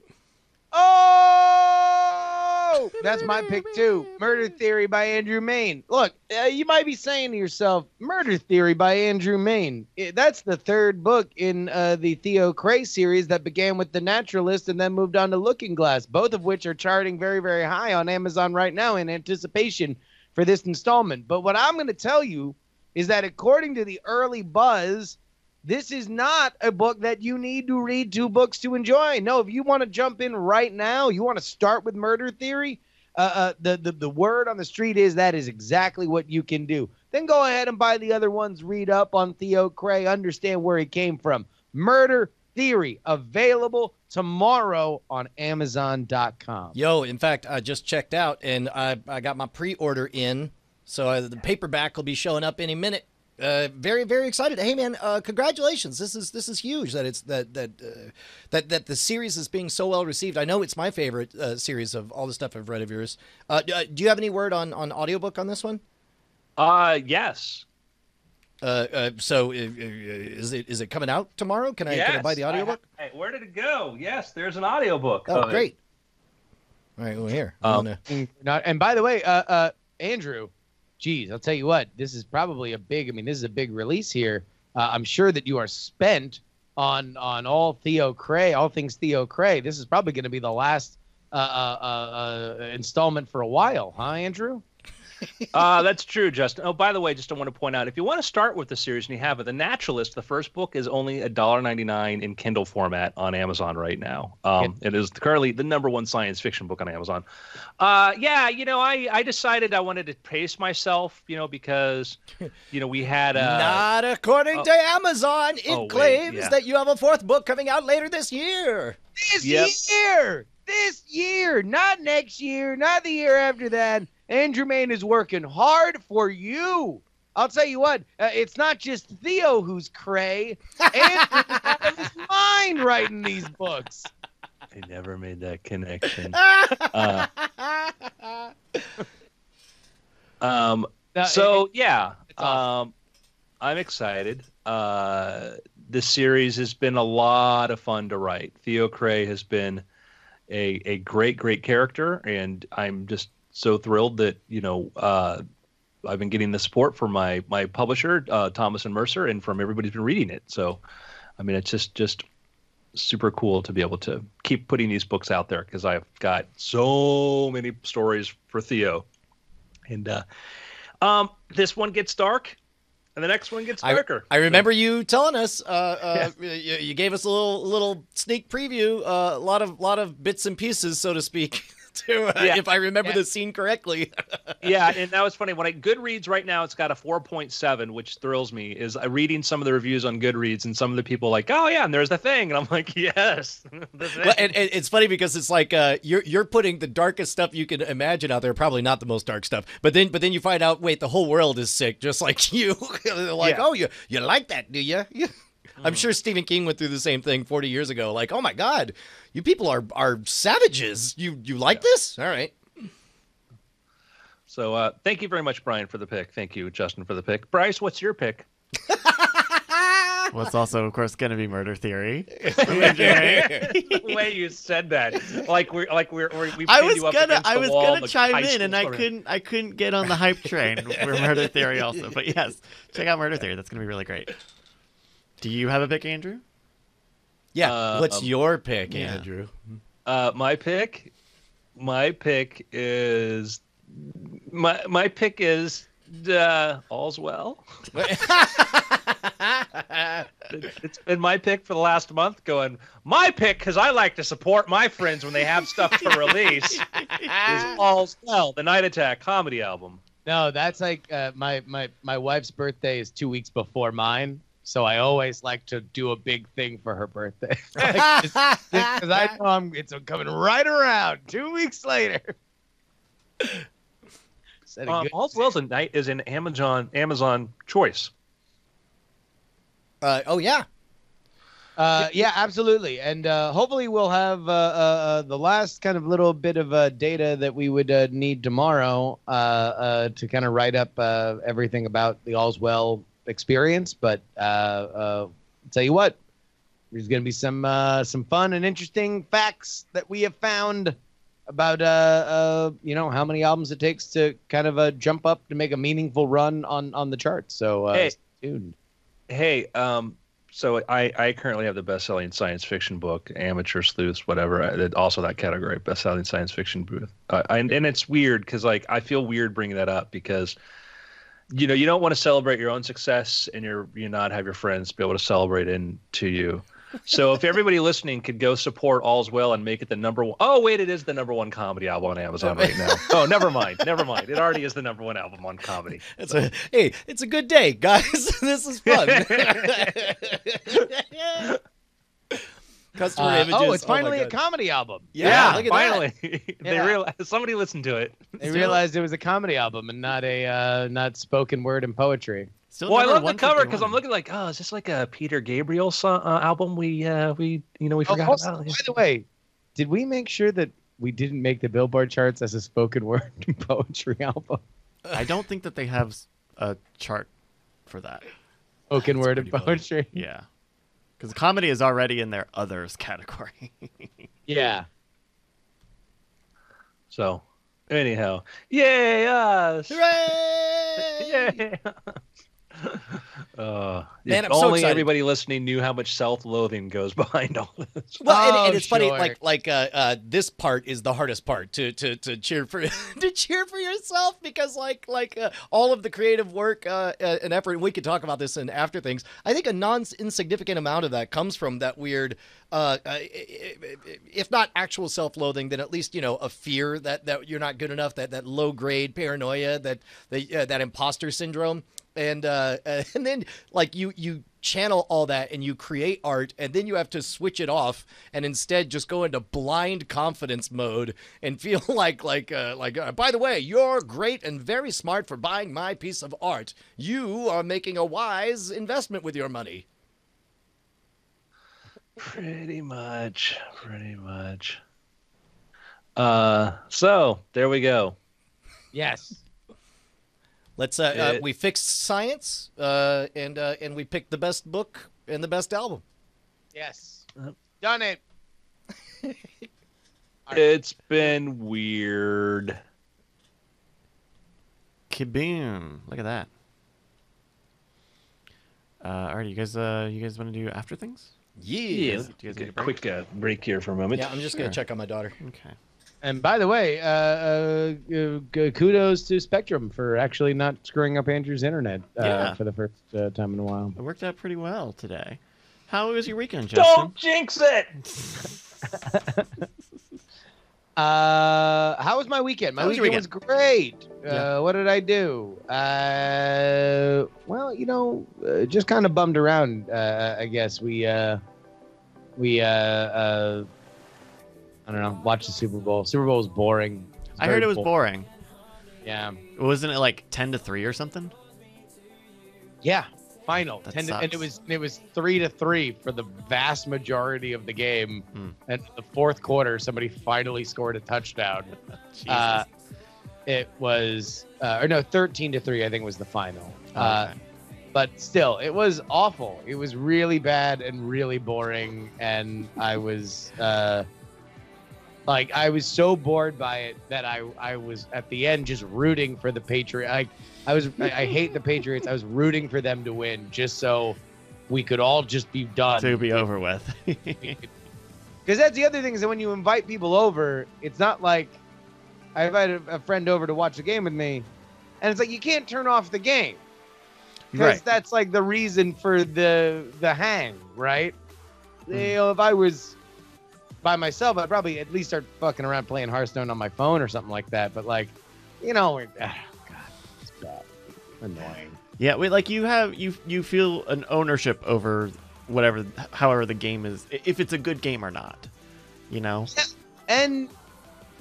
Oh, that's my pick too. Murder Theory by Andrew Mayne. Look, you might be saying to yourself, Murder Theory by Andrew Mayne. That's the third book in the Theo Cray series that began with The Naturalist and then moved on to Looking Glass, both of which are charting very, very high on Amazon right now in anticipation for this installment. But what I'm going to tell you is that according to the early buzz, this is not a book that you need to read 2 books to enjoy. No, if you want to jump in right now, you want to start with Murder Theory, the word on the street is that is exactly what you can do. Then go ahead and buy the other ones, read up on Theo Cray, understand where he came from. Murder Theory, available tomorrow on Amazon.com. Yo, in fact, I just checked out, and I got my pre-order in, so the paperback will be showing up any minute. Very, very excited. Hey, man, congratulations! This is huge that it's that the series is being so well received. I know it's my favorite series of all the stuff I've read of yours. Do you have any word on audiobook on this one? Yes. So is it coming out tomorrow? Can I buy the audiobook? Where did it go? Yes, there's an audiobook. Oh, great. All right, well, here. And by the way, Andrew. Geez, I'll tell you what, this is probably this is a big release here. I'm sure that you are spent on all Theo Cray, all things Theo Cray. This is probably going to be the last installment for a while, huh, Andrew? That's true, Justin. Oh, by the way, just I want to point out, if you want to start with the series and you have it, The Naturalist, the first book is only $1.99 in Kindle format on Amazon right now. It is currently the #1 science fiction book on Amazon. I decided I wanted to pace myself, because, we had not according to Amazon. It claims that you have a 4th book coming out later this year. This year, not next year, not the year after that. Andrew Mayne is working hard for you. I'll tell you what, it's not just Theo who's cray. Andrew's out of his mind writing these books. I never made that connection. I'm excited. This series has been a lot of fun to write. Theo Cray has been a great character, and I'm just so thrilled that I've been getting the support from my publisher, Thomas and Mercer, and from everybody who's been reading it. So, I mean, it's just super cool to be able to keep putting these books out there, because I've got so many stories for Theo. And this one gets dark, and the next one gets darker. I remember you telling us. You gave us a little sneak preview. A lot of bits and pieces, so to speak. if I remember Yeah. the scene correctly. Yeah, and that was funny. When Goodreads right now, it's got a 4.7, which thrills me. Is reading some of the reviews on Goodreads, and some of the people like, oh yeah, and there's the thing, and I'm like, yes. The thing. Well, and it's funny because it's like you're putting the darkest stuff you can imagine out there. Probably not the most dark stuff, but then you find out, wait, the whole world is sick, just like you. Like, Yeah. oh, you like that, do you? I'm sure Stephen King went through the same thing 40 years ago. Like, oh my God, you people are savages. You like this? All right. So thank you very much, Brian, for the pick. Thank you, Justin, for the pick. Bryce, what's your pick? Well, it's also, of course, going to be Murder Theory. The way you said that, like we I pinned was you up gonna against the wall in the chime high in, and school I couldn't get on the hype train for Murder Theory also. But yes, check out Murder Theory. That's gonna be really great. Do you have a pick, Andrew? Yeah. What's your pick, yeah. Andrew? My pick is my pick is All's Well. It's been my pick for the last month. Going my pick because I like to support my friends when they have stuff to release. Is All's Well, the Night Attack comedy album. No, that's like my wife's birthday is 2 weeks before mine, so I always like to do a big thing for her birthday. Because I know it's coming right around 2 weeks later. Said a good- All's Well is an Amazon choice. Oh yeah. Yeah, absolutely, and hopefully we'll have the last kind of little bit of data that we would need tomorrow to kind of write up everything about the All's Well experience. But I'll tell you what, there's going to be some fun and interesting facts that we have found about how many albums it takes to kind of jump up to make a meaningful run on the charts. So Hey. stay tuned. Hey, so I currently have the best-selling science fiction book, Amateur Sleuths, whatever. Also that category, best-selling science fiction book. And it's weird because I feel weird bringing that up because you don't want to celebrate your own success and you not have your friends be able to celebrate into you. So if everybody listening could go support All's Well and make it the number one. Oh wait, it is the number one comedy album on Amazon right now. Oh, never mind. It already is the number one album on comedy. It's a good day, guys. This is fun. Customer images. It's finally a comedy album. Yeah, look at finally. They Yeah. realized somebody listened to it. They realized it was a comedy album and not spoken word and poetry. Still Well, I number love the cover because 151. I'm looking like, oh, is this like a Peter Gabriel album we forgot Also, about? by the way, did we make sure that we didn't make the Billboard charts as a spoken word and poetry album? I don't think that they have a chart for that. Spoken word and pretty funny. poetry. Yeah, because comedy is already in their others category. Yeah. So, anyhow, yay us! Hooray! Yay! Man, if I'm so only excited. everybody listening knew how much self-loathing goes behind all this. Well, and Oh, it's funny, sure. like this part is the hardest part to cheer for to cheer for yourself because like all of the creative work and effort. And we could talk about this in after things. I think a insignificant amount of that comes from that weird, if not actual self-loathing, then at least a fear that you're not good enough, that low grade paranoia, that imposter syndrome. And then like you channel all that and you create art and then you have to switch it off and instead just go into blind confidence mode and feel like by the way, you're great and very smart for buying my piece of art. You are making a wise investment with your money. Pretty much. So there we go. Yes. Let's we fixed science and we picked the best book and the best album. Yes. Done it. It's been weird. Kaboom! Look at that. All right, you guys want to do after things? Yeah. Do you guys need a break? Quick break here for a moment. Yeah, I'm just gonna Sure. check on my daughter. Okay. And by the way, kudos to Spectrum for actually not screwing up Andrew's internet Yeah. for the first time in a while. It worked out pretty well today. How was your weekend, Justin? Don't jinx it. How was my weekend? My How was your weekend was great. Yeah. What did I do? Well, just kind of bummed around. I guess we I don't know, watched the Super Bowl. Super Bowl was boring. I heard it was boring. Yeah. Wasn't it like 10-3 or something? Yeah. Final. That 10 to, and sucks. it was 3-3 for the vast majority of the game. Hmm. And the fourth quarter, somebody finally scored a touchdown. Jesus. It was or no, 13-3, I think was the final. Oh, okay. But still, it was awful. It was really bad and really boring, and I was I was so bored by it that I was at the end just rooting for the Patriots. I hate the Patriots. I was rooting for them to win just so we could all just be done. To be over with. Because that's the other thing is that when you invite people over, it's not like I invited a friend over to watch the game with me, and it's like you can't turn off the game because Right. that's like the reason for the hang, right? Mhm. You know, if I was by myself, I'd probably at least start fucking around playing Hearthstone on my phone or something like that. But like, God, it's bad, annoying. Yeah, like you feel an ownership over however the game is, if it's a good game or not, And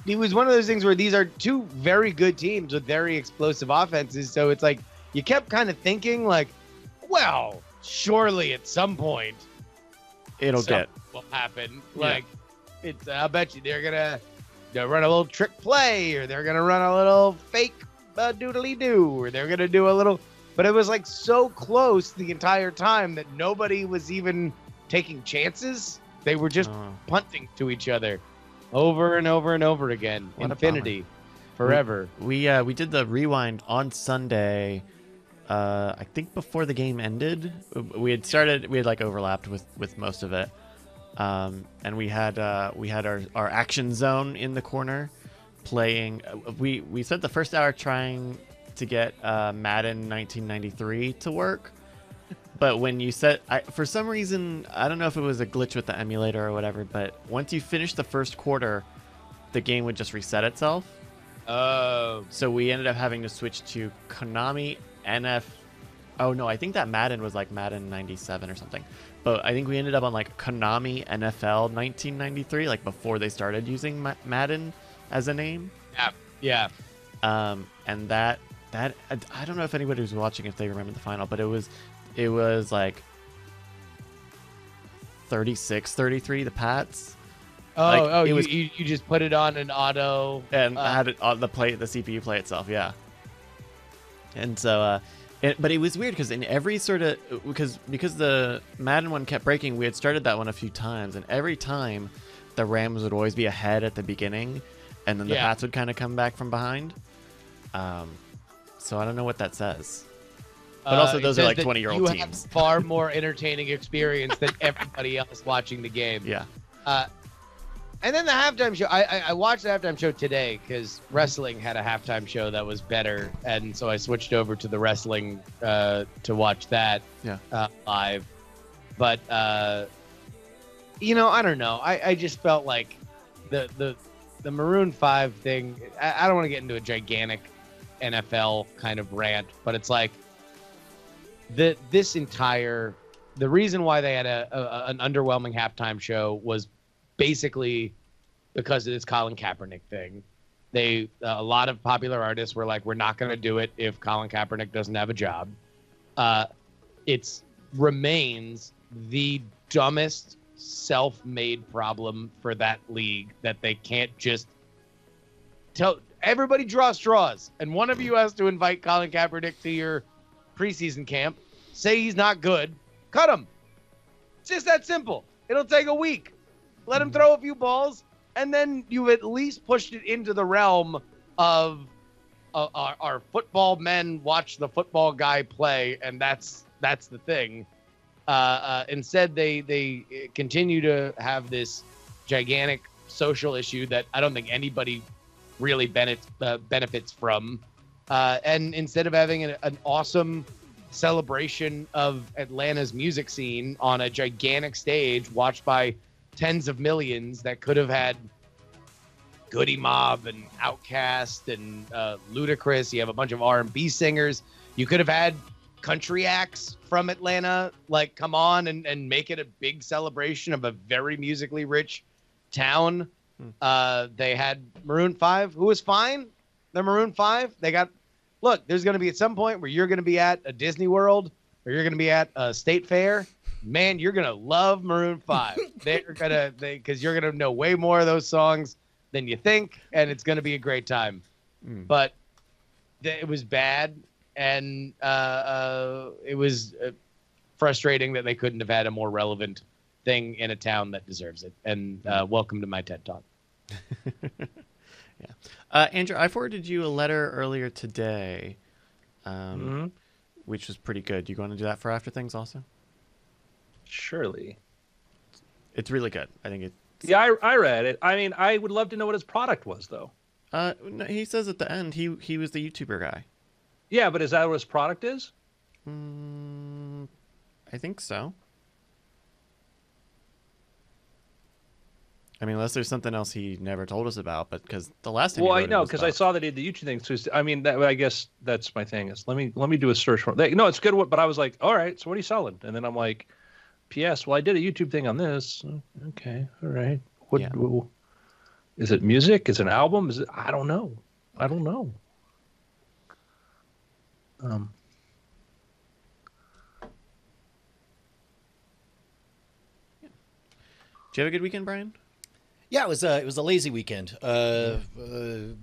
it was one of those things where these are two very good teams with very explosive offenses. So it's like you kept kind of thinking like, well, surely at some point It'll something get will happen. Yeah. Like I'll bet you they'll run a little trick play, or they're gonna run a little fake doodly doo, or they're gonna do a little. But it was like so close the entire time that nobody was even taking chances. They were just Oh. punting to each other over and over and over again. What a Infinity, forever. We did the rewind on Sunday. I think before the game ended, we had like overlapped with most of it, and we had our action zone in the corner playing. We spent the first hour trying to get Madden 1993 to work, but when you for some reason, I don't know if it was a glitch with the emulator or whatever, but once you finish the first quarter, the game would just reset itself. Oh, So we ended up having to switch to Konami Oh no, I think that Madden was like Madden 97 or something. But I think we ended up on like Konami NFL 1993, like before they started using Madden as a name. yeah. And that I don't know if anybody was watching if they remember the final, but it was like 36-33 the Pats. Oh, it was- you just put it on an auto. And I had it on the CPU play itself, yeah. And so, but it was weird because in every sort of because the Madden one kept breaking, we had started that one a few times, and every time the Rams would always be ahead at the beginning, and then the Yeah. Pats would kind of come back from behind. So I don't know what that says. But also, It those are says like that 20-year-old you teams. have far more entertaining experience than everybody else watching the game. Yeah. And then the halftime show. I watched the halftime show today because wrestling had a halftime show that was better, and so I switched over to the wrestling to watch that Yeah. live. But I don't know. I just felt like the Maroon 5 thing. I don't want to get into a gigantic NFL kind of rant, but it's like the reason why they had an underwhelming halftime show was basically because of this Colin Kaepernick thing. A lot of popular artists were like, we're not going to do it if Colin Kaepernick doesn't have a job. It remains the dumbest self-made problem for that league that they can't just tell everybody draw straws, and one of you has to invite Colin Kaepernick to your preseason camp. Say he's not good, cut him. It's just that simple. It'll take a week. Let him throw a few balls, and then you've at least pushed it into the realm of our football men watch the football guy play, and that's the thing. Instead, they continue to have this gigantic social issue that I don't think anybody really benefits from. And instead of having an awesome celebration of Atlanta's music scene on a gigantic stage watched by tens of millions that could have had Goody Mob and Outkast and Ludacris. You have a bunch of R&B singers. You could have had country acts from Atlanta like come on and make it a big celebration of a very musically rich town. They had Maroon 5, who was fine. They're Maroon 5. They got, look, there's going to be at some point where you're going to be at a Disney World or you're going to be at a state fair. Man, you're going to love Maroon 5. Because you're going to know way more of those songs than you think, and it's going to be a great time. But it was bad, and it was frustrating that they couldn't have had a more relevant thing in a town that deserves it. And welcome to my TED Talk. Andrew, I forwarded you a letter earlier today, which was pretty good. You want to do that for After Things also? Surely. It's really good. I think it. Yeah, I read it. I mean, I would love to know what his product was, though. No, he says at the end he was the YouTuber guy. Yeah, but is that what his product is? I think so. I mean, unless there's something else he never told us about, but because the last time. Well, I know because I saw that he did the YouTube thing. So I mean, I guess that's my thing. Is let me do a search for it. No, it's good. But I was like, all right, so what are you selling? And then I'm like, P.S. Well, I did a YouTube thing on this. Okay, all right. What? Yeah. Is it music? Is it an album? Is it? I don't know. I don't know. Do you have a good weekend, Brian? Yeah, it was a lazy weekend. Played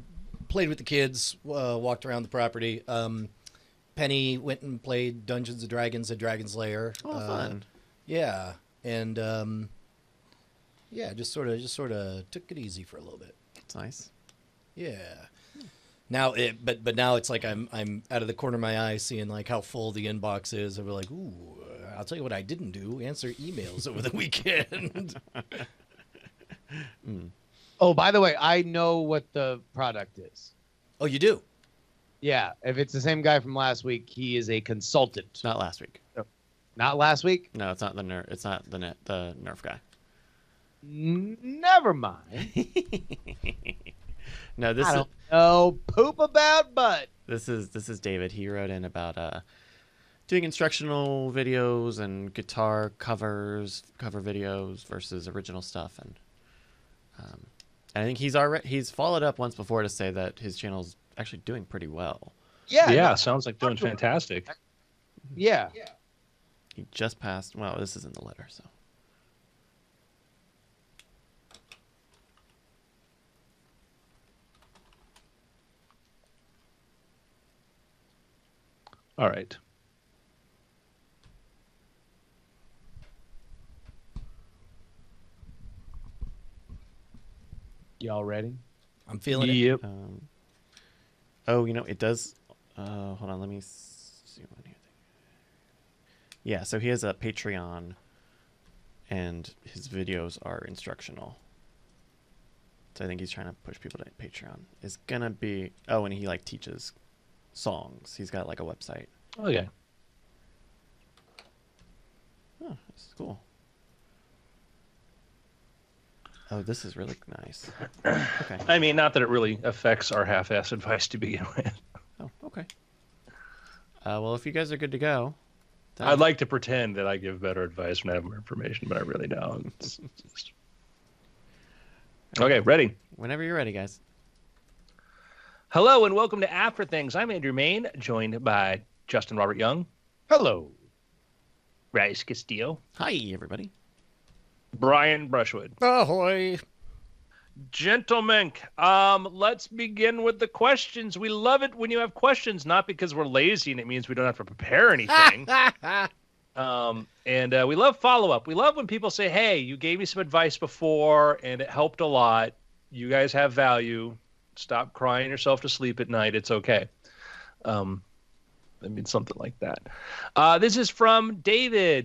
with the kids, walked around the property. Penny went and played Dungeons and Dragons at Dragon's Lair. Oh, fun. Yeah, and just sort of took it easy for a little bit. That's nice. Yeah. Now but now it's like I'm out of the corner of my eye seeing like how full the inbox is, and we're like, ooh, I'll tell you what I didn't do: answer emails over the weekend. Oh, by the way, I know what the product is. Oh, you do? Yeah, if it's the same guy from last week, he is a consultant. Not last week. Not last week? No, it's not the Nerf. It's not the Nerf guy. Never mind. No, this I is don't know poop about butt. this is David. He wrote in about doing instructional videos and guitar cover videos versus original stuff, and I think he's followed up once before to say that his channel's actually doing pretty well. Yeah. Sounds like doing fantastic. Yeah. He just passed. Well, this is in the letter, so. All right. Y'all ready? I'm feeling it. Yep. Oh, it does. Hold on, let me see one here. Yeah, so he has a Patreon, and his videos are instructional. So I think he's trying to push people to Patreon. It's gonna be and he teaches songs. He's got a website. Okay. Oh, this is cool. Oh, this is really nice. Okay. I mean, not that it really affects our half-ass advice to begin with. Oh, okay. Well, if you guys are good to go, then... I'd like to pretend that I give better advice when I have more information, but I really don't. Okay, ready? Whenever you're ready, guys. Hello and welcome to After Things. I'm Andrew Main, joined by Justin Robert Young, Hello. Rice Castillo, Hi, everybody. Brian Brushwood. Ahoy! Gentlemen, let's begin with the questions. We love it when you have questions, not because we're lazy and it means we don't have to prepare anything. And we love follow-up. We love when people say, hey, you gave me some advice before and it helped a lot. You guys have value. Stop crying yourself to sleep at night. It's okay. I mean, something like that. This is from David.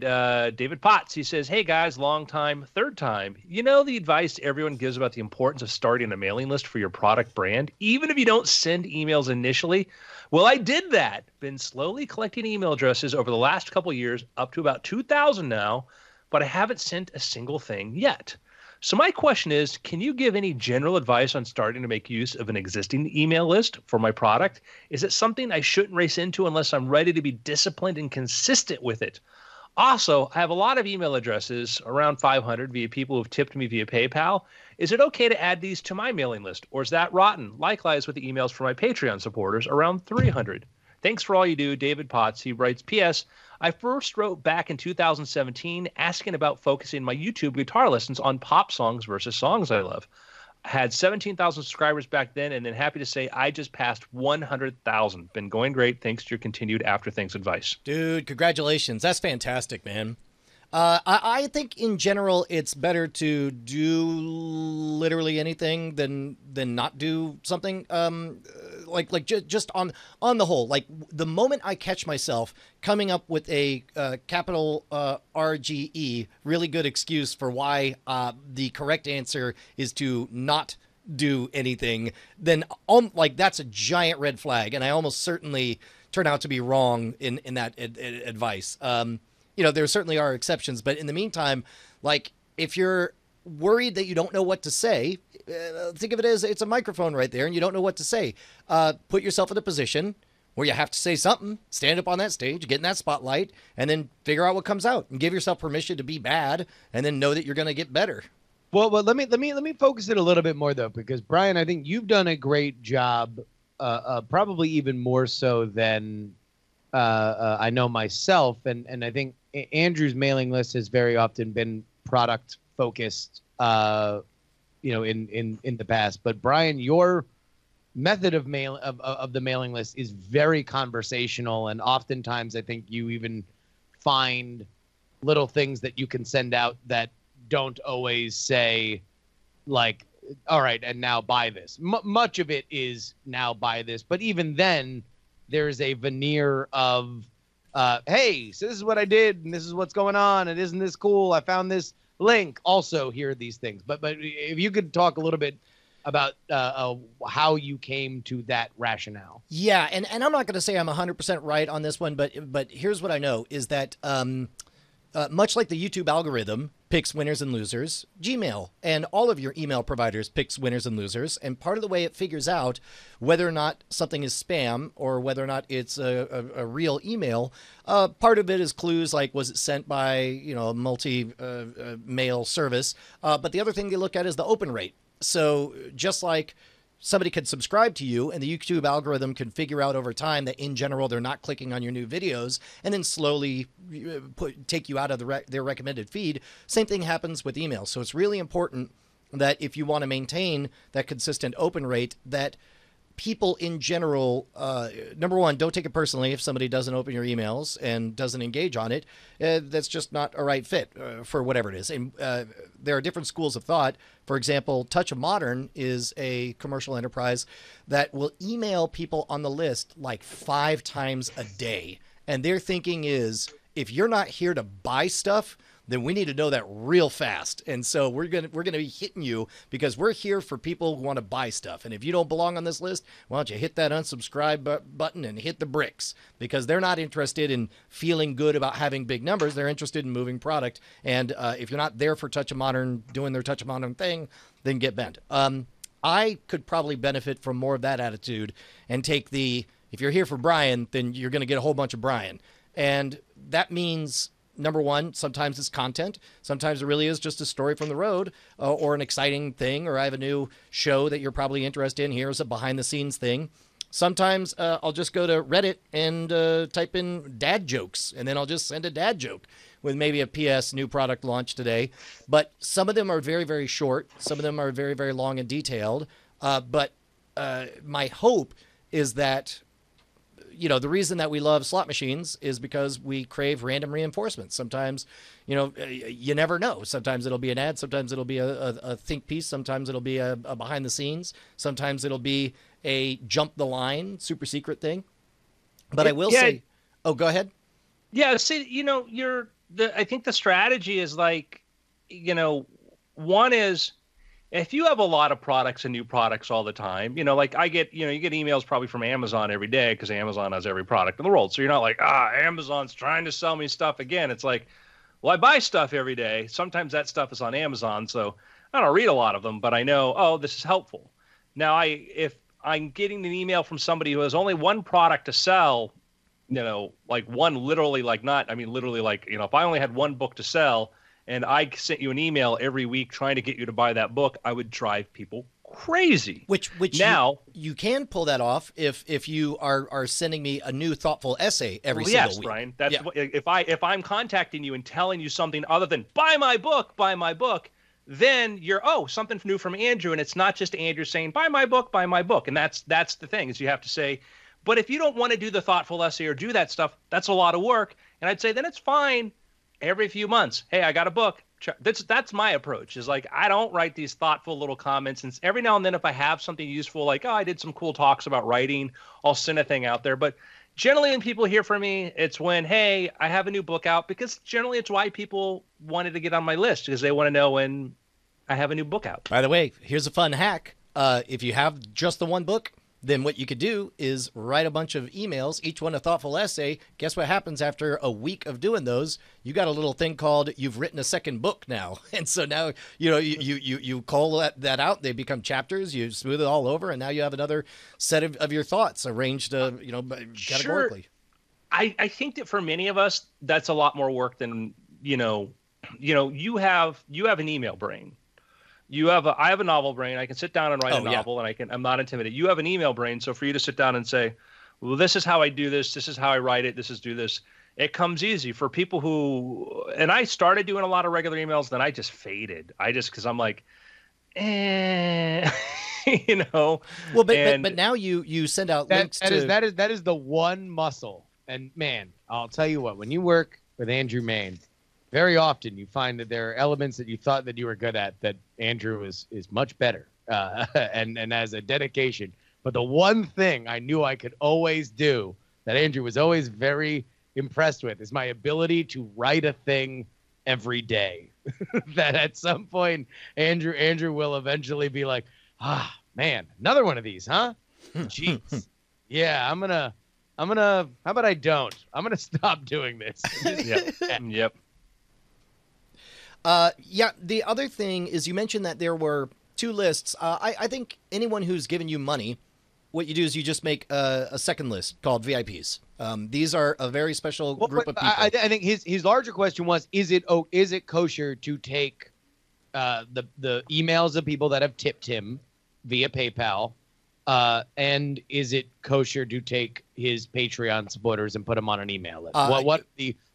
David Potts. He says, hey, guys, long time, third time. You know the advice everyone gives about the importance of starting a mailing list for your product brand, even if you don't send emails initially? Well, I did that. Been slowly collecting email addresses over the last couple years, up to about 2,000 now, but I haven't sent a single thing yet. So my question is, can you give any general advice on starting to make use of an existing email list for my product? Is it something I shouldn't race into unless I'm ready to be disciplined and consistent with it? Also, I have a lot of email addresses, around 500, via people who've tipped me via PayPal. Is it okay to add these to my mailing list, or is that rotten? Likewise with the emails for my Patreon supporters, around 300. Thanks for all you do, David Potts. He writes, P.S. I first wrote back in 2017 asking about focusing my YouTube guitar lessons on pop songs versus songs I love. I had 17,000 subscribers back then, and then happy to say I just passed 100,000. Been going great. Thanks to your continued After Things advice. Dude, congratulations. That's fantastic, man. I think in general it's better to do literally anything than not do something. Just on the whole, like the moment I catch myself coming up with a capital RGE, really good excuse for why the correct answer is to not do anything, then that's a giant red flag, and I almost certainly turn out to be wrong in that advice. There certainly are exceptions, but in the meantime, like if you're worried that you don't know what to say, think of it as it's a microphone right there and you don't know what to say. Put yourself in a position where you have to say something, stand up on that stage, get in that spotlight, and then figure out what comes out and give yourself permission to be bad and then know that you're going to get better. Well, let me focus it a little bit more though, because Brian, I think you've done a great job, probably even more so than I know myself, and I think Andrew's mailing list has very often been product focused, in the past. But Brian, your method of the mailing list is very conversational, and oftentimes I think you even find little things that you can send out that don't always say, like, all right, and now buy this. Much of it is now buy this, but even then, there's a veneer of, hey, so this is what I did, and this is what's going on, and isn't this cool? I found this link. Also, here are these things. But if you could talk a little bit about how you came to that rationale. Yeah, and I'm not going to say I'm 100% right on this one, but here's what I know is that much like the YouTube algorithm picks winners and losers, Gmail and all of your email providers picks winners and losers. And part of the way it figures out whether or not something is spam or whether or not it's a real email, part of it is clues like, was it sent by, a multi-mail service? But the other thing they look at is the open rate. So just like somebody could subscribe to you and the YouTube algorithm can figure out over time that in general they're not clicking on your new videos and then slowly take you out of their recommended feed. Same thing happens with email. So it's really important that if you want to maintain that consistent open rate, that people in general, number one, don't take it personally if somebody doesn't open your emails and doesn't engage on it. That's just not a right fit for whatever it is. And there are different schools of thought. For example, Touch of Modern is a commercial enterprise that will email people on the list like 5 times a day. And their thinking is, if you're not here to buy stuff, then we need to know that real fast. And so we're gonna be hitting you because we're here for people who want to buy stuff. And if you don't belong on this list, why don't you hit that unsubscribe button and hit the bricks, because they're not interested in feeling good about having big numbers. They're interested in moving product. And if you're not there for Touch of Modern doing their Touch of Modern thing, then get bent. I could probably benefit from more of that attitude and take if you're here for Brian, then you're going to get a whole bunch of Brian. And that means, number one, sometimes it's content. Sometimes it really is just a story from the road or an exciting thing, or I have a new show that you're probably interested in. Here's a behind-the-scenes thing. Sometimes I'll just go to Reddit and type in dad jokes, and then I'll just send a dad joke with maybe a PS new product launch today. But some of them are very, very short. Some of them are very, very long and detailed. But my hope is that the reason that we love slot machines is because we crave random reinforcement. Sometimes, you never know. Sometimes it'll be an ad. Sometimes it'll be a think piece. Sometimes it'll be a behind the scenes. Sometimes it'll be a jump the line, super secret thing. But I will say, oh, go ahead. Yeah. See, I think the strategy is like, one is, if you have a lot of products and new products all the time, like I get, you get emails probably from Amazon every day because Amazon has every product in the world. So you're not like, Amazon's trying to sell me stuff again. It's like, well, I buy stuff every day. Sometimes that stuff is on Amazon. So I don't read a lot of them, but I know, oh, this is helpful. Now, if I'm getting an email from somebody who has only one product to sell, like one literally, like not, I mean, literally like, if I only had one book to sell and I sent you an email every week trying to get you to buy that book, I would drive people crazy. Which now you can pull that off if you are sending me a new thoughtful essay every single week. Brian. That's if I'm contacting you and telling you something other than buy my book, then you're something new from Andrew, and it's not just Andrew saying buy my book, and that's the thing is you have to say. But if you don't want to do the thoughtful essay or do that stuff, that's a lot of work, and I'd say then it's fine. Every few months, hey, I got a book. That's my approach. Is like I don't write these thoughtful little comments, and every now and then if I have something useful, like I did some cool talks about writing, I'll send a thing out there. But generally, when people hear from me, it's when, hey, I have a new book out, because generally it's why people wanted to get on my list, because they want to know when I have a new book out. By the way, here's a fun hack. If you have just the one book, then what you could do is write a bunch of emails, each one a thoughtful essay. Guess what happens after a week of doing those? You got a little thing called you've written a second book now. And so now, you call that out. They become chapters. You smooth it all over. And now you have another set of your thoughts arranged, categorically. Sure. I think that for many of us, that's a lot more work than, you have an email brain. I have a novel brain. I can sit down and write a novel, and I'm not intimidated. You have an email brain, so for you to sit down and say, well, this is how I do this is how I write it, do this, it comes easy. For people and I started doing a lot of regular emails, then I just faded. Because I'm like, Well, but now you send out links to... That is the one muscle. And man, I'll tell you what, when you work with Andrew Mayne, very often you find that there are elements that you thought that you were good at that Andrew is much better and as a dedication. But the one thing I knew I could always do that Andrew was always very impressed with is my ability to write a thing every day. That at some point Andrew will eventually be like, man, another one of these, huh? Jeez. Yeah, I'm gonna how about I don't? I'm gonna stop doing this. Yep. The other thing is you mentioned that there were two lists. I think anyone who's given you money, what you do is you just make a second list called VIPs. These are a very special group of people. I think his larger question was, is it kosher to take the emails of people that have tipped him via PayPal, and is it kosher to take his Patreon supporters and put them on an email list?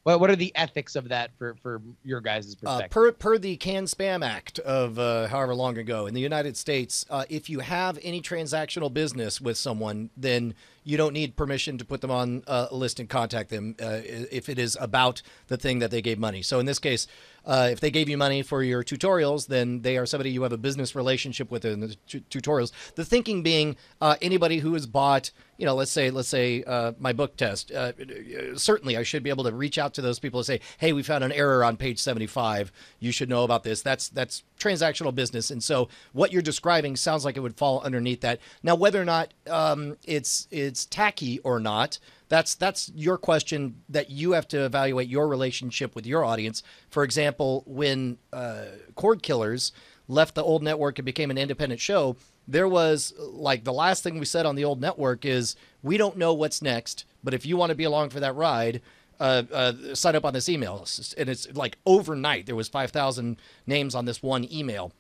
What are the ethics of that for your guys' perspective? Per the Can Spam Act of however long ago in the United States, if you have any transactional business with someone, then you don't need permission to put them on a list and contact them if it is about the thing that they gave money. So in this case, if they gave you money for your tutorials, then they are somebody you have a business relationship with in the tutorials. The thinking being anybody who has bought, let's say my book test. Certainly, I should be able to reach out to those people and say, "Hey, we found an error on page 75. You should know about this." That's transactional business, and so what you're describing sounds like it would fall underneath that. Now, whether or not it's tacky or not, that's your question that you have to evaluate your relationship with your audience. For example, when Cord Killers left the old network and became an independent show, there was the last thing we said on the old network is we don't know what's next, but if you want to be along for that ride, sign up on this email. And it's like overnight, there was 5,000 names on this one email.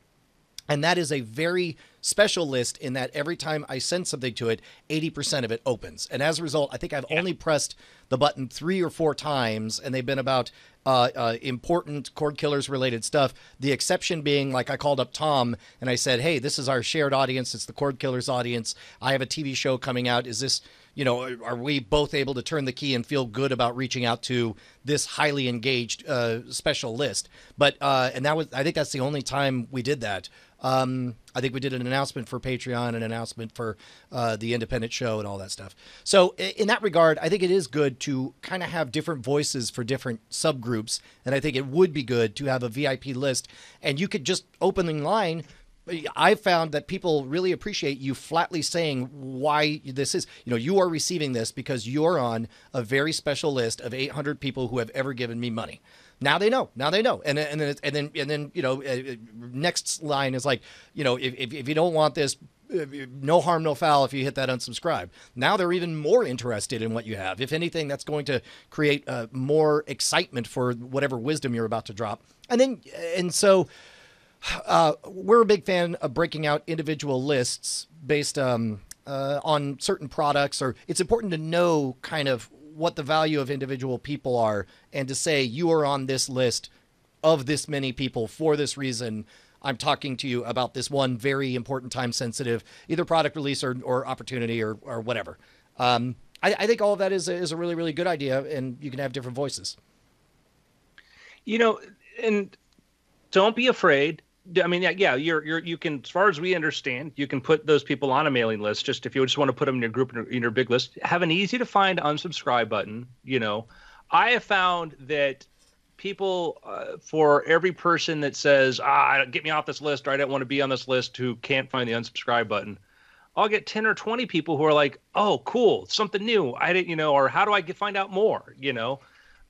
And that is a very special list in that every time I send something to it, 80% of it opens. And as a result, I think I've only pressed the button 3 or 4 times, and they've been about important Cord Killers related stuff. The exception being, I called up Tom and I said, "Hey, this is our shared audience. It's the Cord Killers audience. I have a TV show coming out. Is this, are we both able to turn the key and feel good about reaching out to this highly engaged special list?" But and I think that's the only time we did that. I think we did an announcement for Patreon, an announcement for the independent show and all that stuff. So in that regard, I think it is good to kind of have different voices for different subgroups. And I think it would be good to have a VIP list, and you could just open in line, I found that people really appreciate you flatly saying why this is. You are receiving this because you're on a very special list of 800 people who have ever given me money. Now they know. And then next line is like, if you don't want this, no harm, no foul if you hit that unsubscribe. Now they're even more interested in what you have. If anything, that's going to create more excitement for whatever wisdom you're about to drop. And so we're a big fan of breaking out individual lists based on certain products, or it's important to know kind of what the value of individual people are, and to say you are on this list of this many people for this reason. I'm talking to you about this one very important, time-sensitive, either product release or opportunity or whatever. I think all of that is a really, really good idea, and you can have different voices. And don't be afraid. I mean, yeah, you can, as far as we understand, you can put those people on a mailing list. Just if you just want to put them in your group, in your big list, have an easy to find unsubscribe button. I have found that people, for every person that says, get me off this list, or I don't want to be on this list, who can't find the unsubscribe button, I'll get 10 or 20 people who are like, oh, cool, something new. I didn't, or how do I find out more?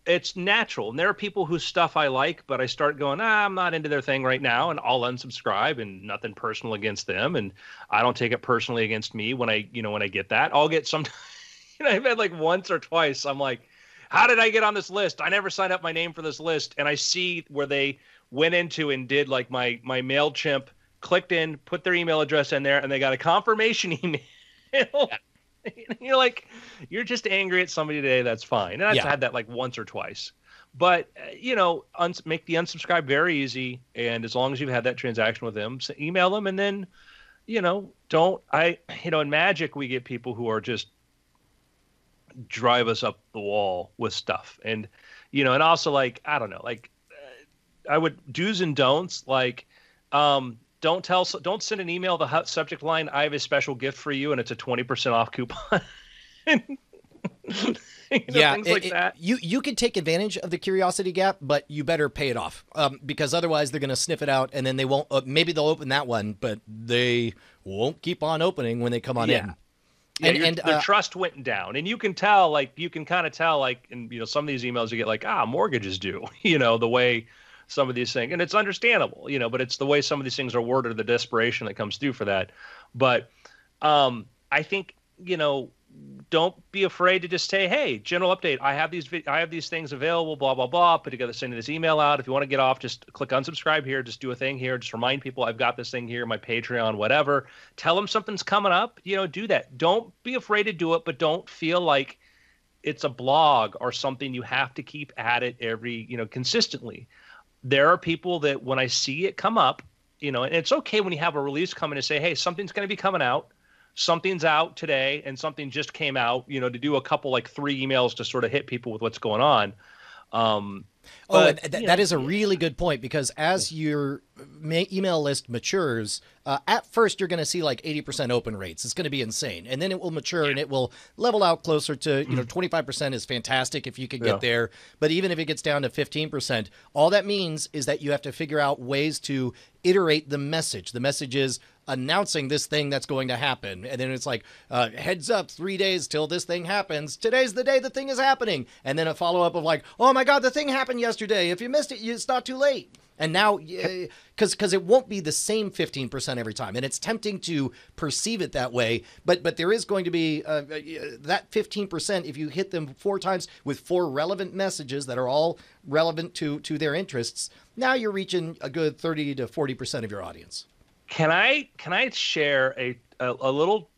It's natural. And there are people whose stuff I like, but I start going, I'm not into their thing right now, and I'll unsubscribe, and nothing personal against them. And I don't take it personally against me when I get that. I'll get some, I've had like once or twice, I'm like, how did I get on this list? I never signed up my name for this list. And I see where they went into and did like my MailChimp, clicked in, put their email address in there, and they got a confirmation email. You're like, you're just angry at somebody today. That's fine. And I've had that like once or twice. But, make the unsubscribe very easy. And as long as you've had that transaction with them, email them. And then, in Magic, we get people who are just drive us up the wall with stuff. And, and also like, I don't know, like I would do's and don'ts, like, don't send an email, the subject line, I have a special gift for you, and it's a 20% off coupon. Things like that. You can take advantage of the curiosity gap, but you better pay it off, because otherwise they're going to sniff it out, and then they won't. Maybe they'll open that one, but they won't keep on opening when they come on in. Yeah, and their trust went down, and you can tell, like, in some of these emails you get like, mortgage is due, the way some of these things, and it's understandable, but it's the way some of these things are worded, the desperation that comes through for that. But I think, don't be afraid to just say, hey, general update, I have these things available, blah, blah, blah, put together, sending this email out. If you want to get off, just click unsubscribe here, just do a thing here, just remind people I've got this thing here, my Patreon, whatever. Tell them something's coming up, do that. Don't be afraid to do it, but don't feel like it's a blog or something you have to keep at it every, consistently. There are people that when I see it come up, and it's okay when you have a release come in and say, hey, something's going to be coming out. Something's out today and something just came out, to do a couple, like 3 emails to sort of hit people with what's going on. That is a really good point, because as your email list matures, at first you're going to see like 80% open rates. It's going to be insane. And then it will mature and it will level out closer to, 25% is fantastic if you could get there. But even if it gets down to 15%, all that means is that you have to figure out ways to iterate the message. The message is announcing this thing that's going to happen. And then it's like, heads up, 3 days till this thing happens. Today's the day the thing is happening. And then a follow-up of like, oh my God, the thing happened yesterday. If you missed it, it's not too late. And now, because it won't be the same 15% every time, and it's tempting to perceive it that way, but there is going to be that 15% if you hit them 4 times with 4 relevant messages that are all relevant to their interests. Now you're reaching a good 30 to 40% of your audience. Can I share a little,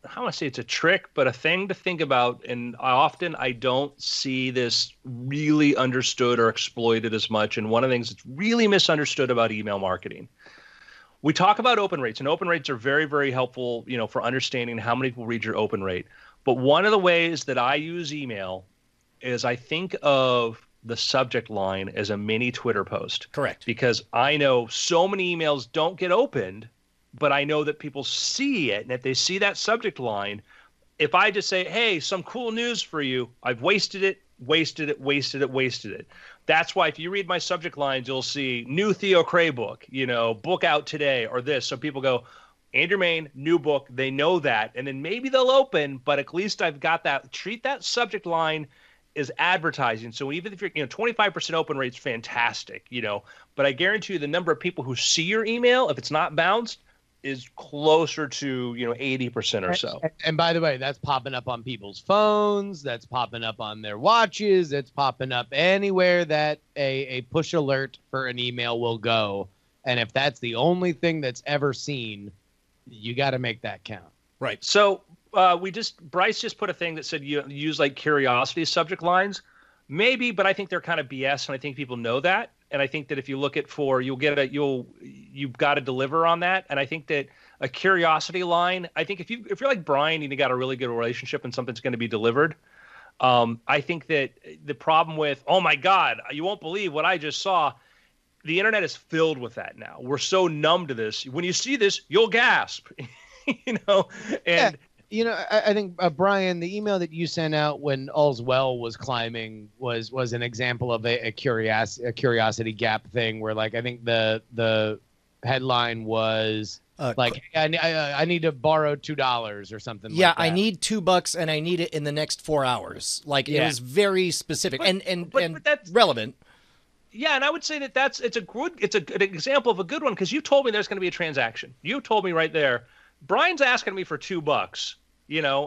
I don't want to say it's a trick, but a thing to think about, and often I don't see this really understood or exploited as much, and one of the things that's really misunderstood about email marketing. We talk about open rates, and open rates are very, very helpful, for understanding how many people read your open rate. But one of the ways that I use email is I think of the subject line as a mini Twitter post. Correct. Because I know so many emails don't get opened, but I know that people see it. And if they see that subject line, if I just say, hey, some cool news for you, I've wasted it. wasted it, wasted it, wasted it. That's why if you read my subject lines, you'll see new Theo Cray book, book out today or this. So people go, Andrew Mayne, new book. They know that. And then maybe they'll open, but at least I've got that. Treat that subject line as advertising. So even if you're, 25% open rate's fantastic, but I guarantee you the number of people who see your email, if it's not bounced, is closer to 80% or so. And by the way, that's popping up on people's phones, that's popping up on their watches, it's popping up anywhere that a push alert for an email will go. And if that's the only thing that's ever seen, you got to make that count. Right. So Bryce just put a thing that said you use like curiosity subject lines. Maybe, but I think they're kind of BS, and I think people know that. And I think that if you look at you've got to deliver on that. And I think that a curiosity line, I think if you're like Brian and you got a really good relationship and something's going to be delivered, I think that the problem with, oh my God, you won't believe what I just saw. The internet is filled with that now. We're so numb to this. When you see this, you'll gasp, and yeah. I think, Brian, the email that you sent out when All's Well was climbing was an example of a curiosity gap thing where, like, I think the headline was like, I need to borrow $2 or something. Yeah, like that. I need $2 and I need it in the next 4 hours. Like, it was very specific but that's relevant. Yeah, and I would say that it's an example of a good one because you told me there's going to be a transaction. You told me right there. Brian's asking me for $2,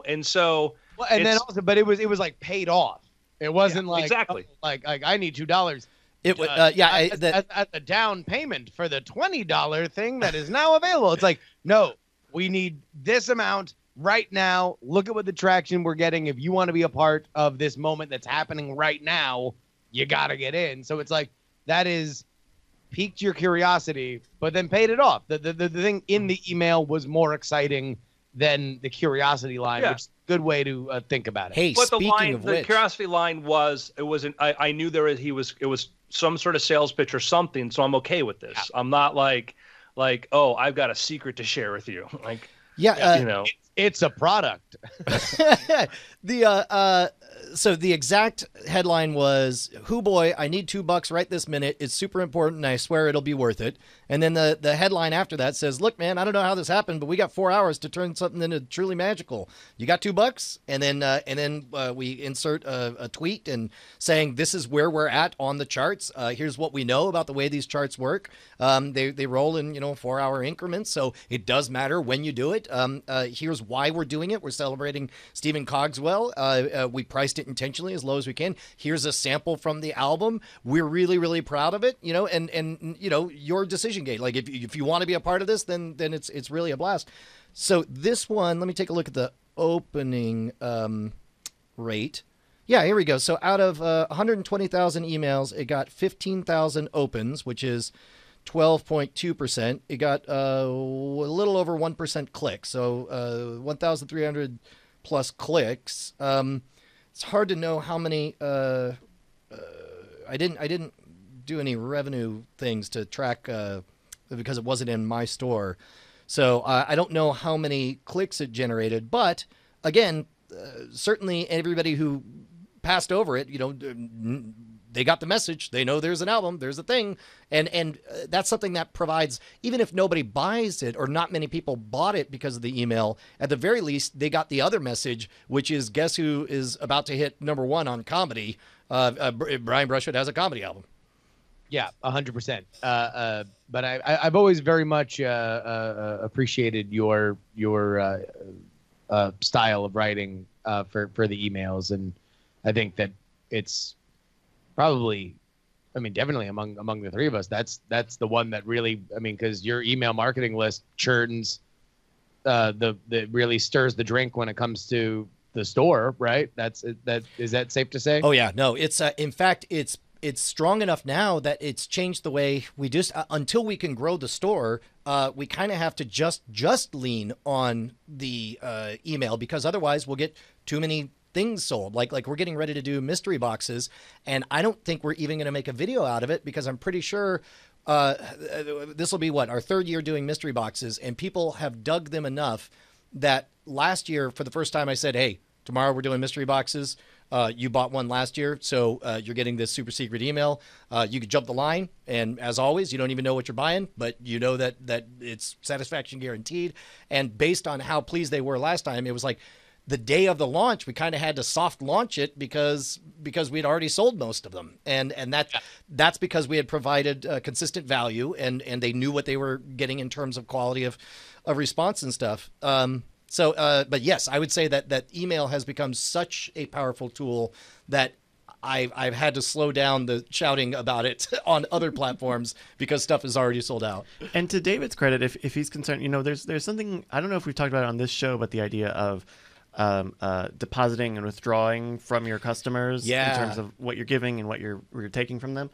and so. Well, and then also, but it was like paid off. It wasn't like exactly like I need $2. It was at the down payment for the $20 thing that is now available. It's like, no, we need this amount right now. Look at what the traction we're getting. If you want to be a part of this moment that's happening right now, you got to get in. So it's like that is piqued your curiosity, but then paid it off. The thing in the email was more exciting than the curiosity line, which is a good way to think about it. Hey, but speaking of which, the curiosity line I knew it was some sort of sales pitch or something, so I'm okay with this. Yeah. I'm not like, oh, I've got a secret to share with you. Like, it's a product. So the exact headline was, "Hoo boy, I need $2 right this minute. It's super important, and I swear it'll be worth it." And then the headline after that says, "Look, man, I don't know how this happened, but we got 4 hours to turn something into truly magical. You got $2?" And then we insert a tweet and saying, "This is where we're at on the charts. Here's what we know about the way these charts work. They roll in 4-hour increments, so it does matter when you do it. Here's why we're doing it. We're celebrating Stephen Cogswell. We priced it intentionally as low as we can. Here's a sample from the album. We're really, really proud of it. And your decision gate. Like if you want to be a part of this, then it's really a blast." So this one, let me take a look at the opening rate. Yeah, here we go. So out of 120,000 emails, it got 15,000 opens, which is 12.2%. It got a little over 1% clicks, so 1,300 plus clicks. It's hard to know how many. I didn't do any revenue things to track because it wasn't in my store, so I don't know how many clicks it generated. But again, certainly everybody who passed over it, they got the message. They know there's an album, there's a thing. And that's something that provides, even if nobody buys it or not many people bought it because of the email, at the very least, they got the other message, which is guess who is about to hit #1 on comedy? Brian Brushwood has a comedy album. Yeah, 100%. But I've always very much appreciated your style of writing for the emails. And I think that it's probably, definitely among the three of us, that's the one that really, because your email marketing list churns, that really stirs the drink when it comes to the store, right? Is that safe to say? Oh yeah, no, it's in fact it's strong enough now that it's changed the way we just until we can grow the store. We kind of have to just lean on the email, because otherwise we'll get too many things sold. Like we're getting ready to do mystery boxes, and I don't think we're even going to make a video out of it, because I'm pretty sure this will be our third year doing mystery boxes, and people have dug them enough that last year, for the first time, I said, "Hey, tomorrow we're doing mystery boxes." You bought one last year, so you're getting this super secret email. You could jump the line, and as always, you don't even know what you're buying, but you know that it's satisfaction guaranteed. And based on how pleased they were last time, it was like the day of the launch, we kind of had to soft launch it because we'd already sold most of them, and that's because we had provided consistent value, and they knew what they were getting in terms of quality of response and stuff. But yes, I would say that email has become such a powerful tool that I've had to slow down the shouting about it on other platforms because stuff is already sold out. And to David's credit, if he's concerned, there's something, I don't know if we've talked about it on this show, but the idea of depositing and withdrawing from your customers in terms of what you're giving and what you're taking from them.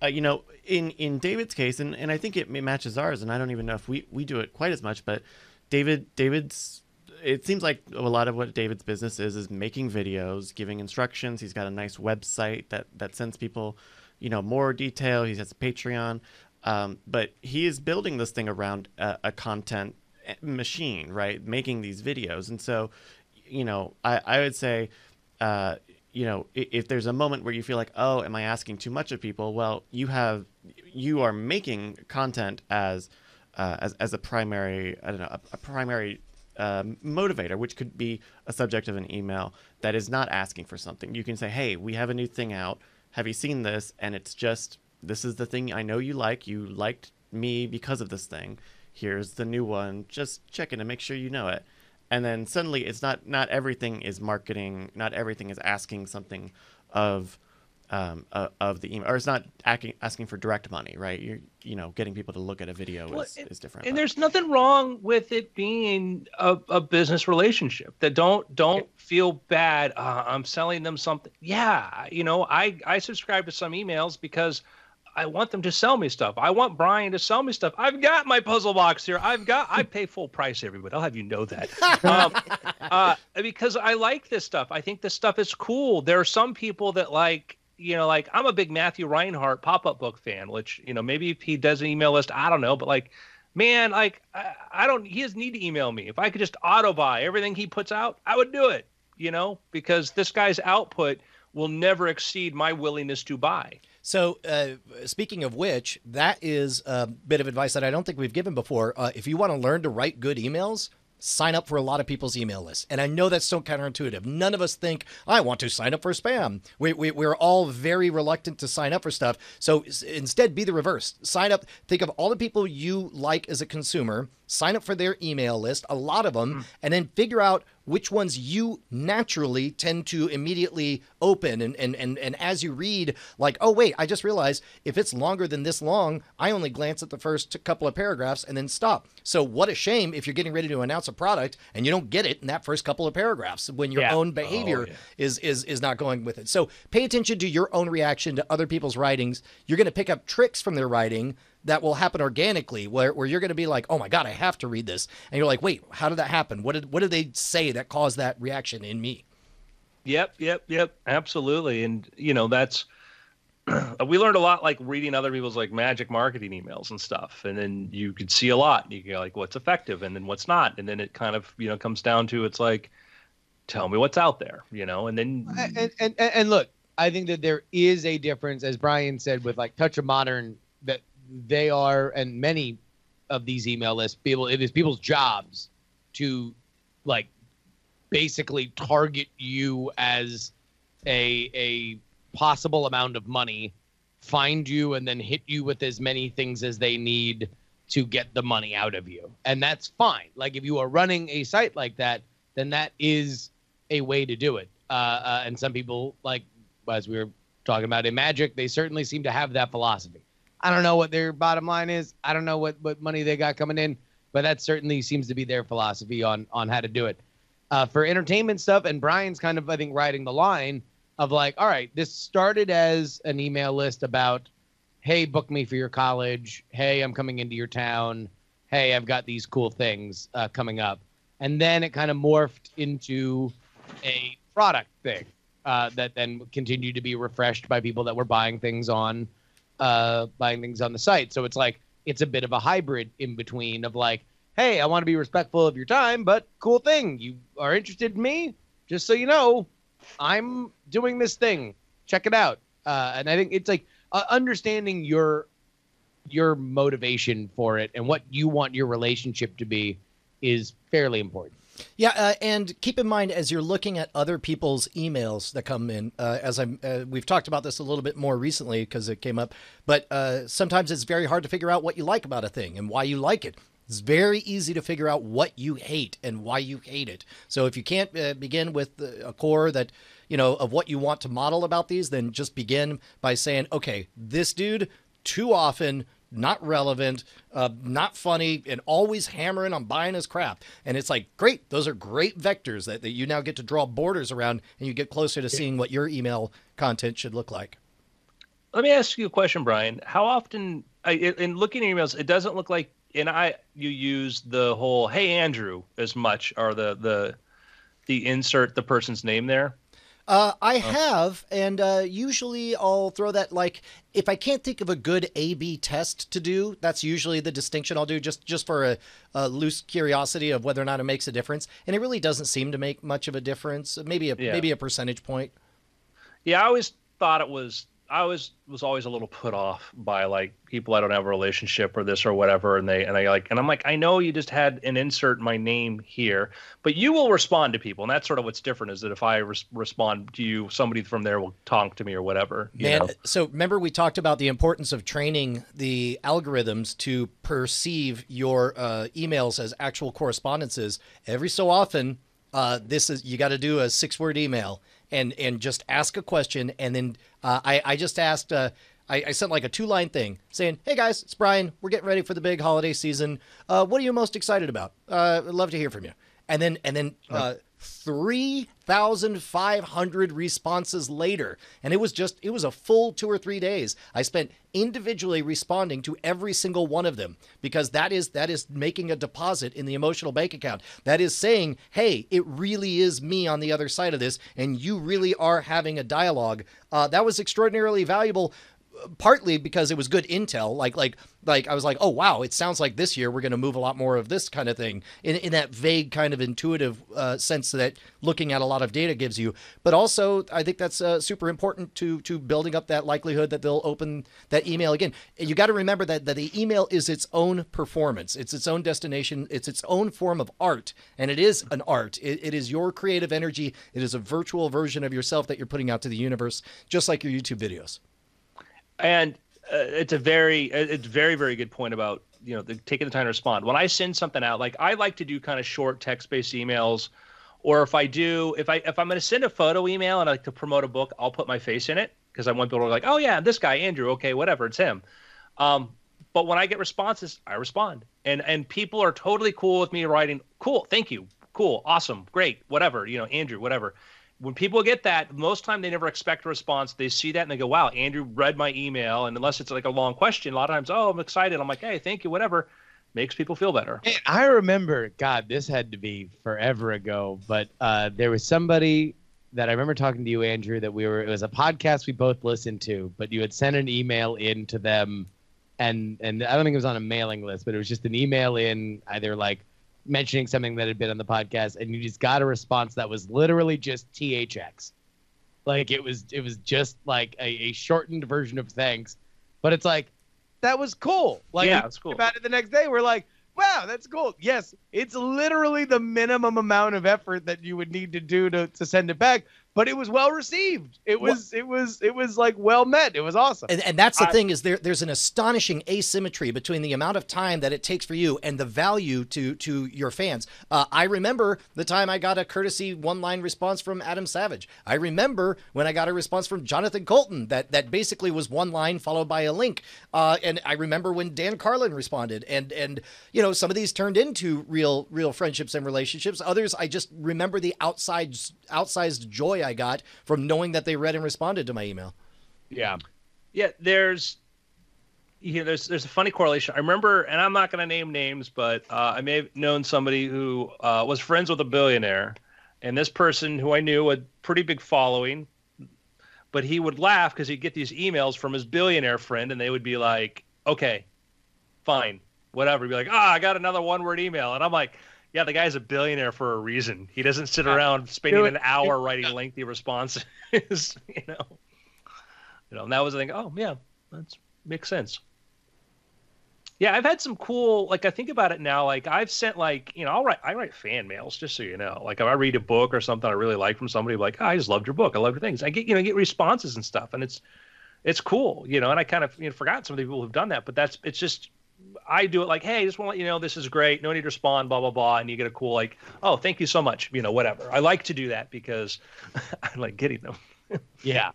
In David's case, and I think it matches ours, and I don't even know if we do it quite as much, but David's it seems like a lot of what David's business is making videos, giving instructions. He's got a nice website that sends people, more detail. He has a Patreon, but he is building this thing around a content machine, right? Making these videos. And so, I would say, if there's a moment where you feel like, oh, am I asking too much of people? Well, you are making content as a primary, a primary motivator, which could be a subject of an email that is not asking for something. You can say, hey, we have a new thing out. Have you seen this? And it's just, this is the thing I know you like. You liked me because of this thing. Here's the new one. Just check in to make sure you know it. And then suddenly it's not everything is marketing. Not everything is asking something of the email, or it's not asking for direct money, right? You're getting people to look at a video is different. And there's nothing wrong with it being a business relationship. That don't feel bad. I'm selling them something. Yeah, I subscribe to some emails because I want them to sell me stuff. I want Brian to sell me stuff. I've got my puzzle box here. I pay full price, everybody. I'll have you know that. Because I like this stuff. I think this stuff is cool. There are some people that like I'm a big Matthew Reinhart pop-up book fan, which, maybe if he does an email list, I don't know. But man, I don't, he doesn't need to email me. If I could just auto buy everything he puts out, I would do it, because this guy's output will never exceed my willingness to buy. So speaking of which, that is a bit of advice that I don't think we've given before. If you want to learn to write good emails, sign up for a lot of people's email lists. And I know that's so counterintuitive. None of us think, I want to sign up for spam. We're all very reluctant to sign up for stuff. So instead, be the reverse. Sign up. Think of all the people you like as a consumer. Sign up for their email list, a lot of them, and then figure out which ones you naturally tend to immediately open. And as you read, oh, wait, I just realized if it's longer than this long, I only glance at the first couple of paragraphs and then stop. So what a shame if you're getting ready to announce a product and you don't get it in that first couple of paragraphs when your own behavior is not going with it. So pay attention to your own reaction to other people's writings. You're going to pick up tricks from their writing that will happen organically, where you're going to be like, oh my God, I have to read this. And you're like, wait, how did that happen? What did they say that caused that reaction in me? Yep. Absolutely. And that's, we learned a lot, reading other people's magic marketing emails and stuff. And then you could see a lot. You go what's effective and then what's not. And then it kind of, comes down to, it's tell me what's out there, and then. And look, I think that there is a difference, as Brian said, with Touch of Modern, that they are, and many of these email lists, it is people's jobs to basically target you as a possible amount of money, find you, and then hit you with as many things as they need to get the money out of you. And that's fine. If you are running a site like that, then that is a way to do it. And some people, as we were talking about in Magic, they certainly seem to have that philosophy. I don't know what their bottom line is. I don't know what money they got coming in, but that certainly seems to be their philosophy on how to do it. For entertainment stuff, and Brian's kind of, I think, riding the line of all right, this started as an email list about, hey, book me for your college. Hey, I'm coming into your town. Hey, I've got these cool things coming up. And then it kind of morphed into a product thing that then continued to be refreshed by people that were buying things on the site. So it's a bit of a hybrid in between of hey, I want to be respectful of your time, but cool thing. You are interested in me? Just so you know, I'm doing this thing. Check it out. And I think it's like understanding your motivation for it and what you want your relationship to be is fairly important. Yeah, and keep in mind as you're looking at other people's emails that come in, we've talked about this a little bit more recently because it came up, but sometimes it's very hard to figure out what you like about a thing and why you like it. It's very easy to figure out what you hate and why you hate it. So if you can't begin with a core that, of what you want to model about these, then just begin by saying, okay, this dude too often not relevant, not funny, and always hammering on buying his crap. And it's like, great, those are great vectors that you now get to draw borders around, and you get closer to seeing what your email content should look like. Let me ask you a question, Brian. How often, in looking at emails, it doesn't look like, you use the whole "Hey Andrew" as much, or the insert the person's name there. I have, and usually I'll throw that, like, if I can't think of a good A/B test to do, that's usually the distinction I'll do, just for a loose curiosity of whether or not it makes a difference. And it really doesn't seem to make much of a difference. Maybe a percentage point. Yeah, I always thought I was always a little put off by like people I don't have a relationship or this or whatever, and I'm like, I know you just had an insert my name here, but you will respond to people, and that's sort of what's different, is that if I respond to you, somebody from there will talk to me or whatever. So remember we talked about the importance of training the algorithms to perceive your emails as actual correspondences. Every so often, you got to do a 6-word email. And just ask a question, and then I just asked. I sent like a 2-line thing saying, "Hey guys, it's Brian. We're getting ready for the big holiday season. What are you most excited about? I'd love to hear from you." And then 3,500 responses later, and it was a full 2 or 3 days. I spent individually responding to every single one of them, because that is making a deposit in the emotional bank account. That is saying, hey, it really is me on the other side of this, and you really are having a dialogue. That was extraordinarily valuable. Partly because it was good intel, like I was like, oh wow, it sounds like this year we're going to move a lot more of this kind of thing in that vague kind of intuitive sense that looking at a lot of data gives you. But also, I think that's super important to building up that likelihood that they'll open that email again. You got to remember that the email is its own performance, it's its own destination, it's its own form of art, and it is an art. It is your creative energy. It is a virtual version of yourself that you're putting out to the universe, just like your YouTube videos. And it's a very, very good point about, taking the time to respond. When I send something out, like I like to do kind of short text-based emails, or if I'm going to send a photo email and I like to promote a book, I'll put my face in it because I want people to be like, oh yeah, this guy, Andrew. Okay, whatever, it's him. But when I get responses, I respond. And people are totally cool with me writing, cool, thank you, cool, awesome, great, whatever, Andrew, whatever. When people get that, most time they never expect a response. They see that and they go, wow, Andrew read my email. And unless it's like a long question, a lot of times, oh, I'm excited. I'm like, hey, thank you, whatever. Makes people feel better. And I remember, God, this had to be forever ago, but there was somebody that I remember talking to you, Andrew, it was a podcast we both listened to, but you had sent an email in to them, and I don't think it was on a mailing list, but it was just an email in, either like mentioning something that had been on the podcast, and you just got a response that was literally just THX. Like it was just like a shortened version of thanks, but it's like, that was cool. Like, yeah, it's cool. About it the next day, we're like, wow, that's cool. Yes, it's literally the minimum amount of effort that you would need to do to send it back, but it was well received. It was like well met. It was awesome. And that's the thing, is there's an astonishing asymmetry between the amount of time that it takes for you and the value to your fans. I remember the time I got a courtesy 1-line response from Adam Savage. I remember when I got a response from Jonathan Colton that basically was 1 line followed by a link. And I remember when Dan Carlin responded, and some of these turned into real friendships and relationships. Others, I just remember the outsized joy I got from knowing that they read and responded to my email. Yeah. There's a funny correlation. I remember, and I'm not going to name names, but I may have known somebody who was friends with a billionaire, and this person who I knew had a pretty big following, but he would laugh because he'd get these emails from his billionaire friend, and they would be like, okay, fine, whatever. He'd be like, I got another 1-word email. And I'm like, Yeah, the guy's a billionaire for a reason. He doesn't sit around spending an hour writing lengthy responses. you know. And that was the thing. Oh yeah, that makes sense. Yeah, I've had some cool, like, I think about it now, like, I've sent, like, I write fan mails, just so you know. Like, if I read a book or something I really like from somebody, like, oh, I just loved your book. I loved your things. I get responses and stuff, and it's cool, and I kind of forgot some of the people who've done that, but it's just, I do it like, hey, just want to let you know this is great. No need to respond, blah, blah, blah. And you get a cool, like, oh, thank you so much, whatever. I like to do that because I like getting them. Yeah.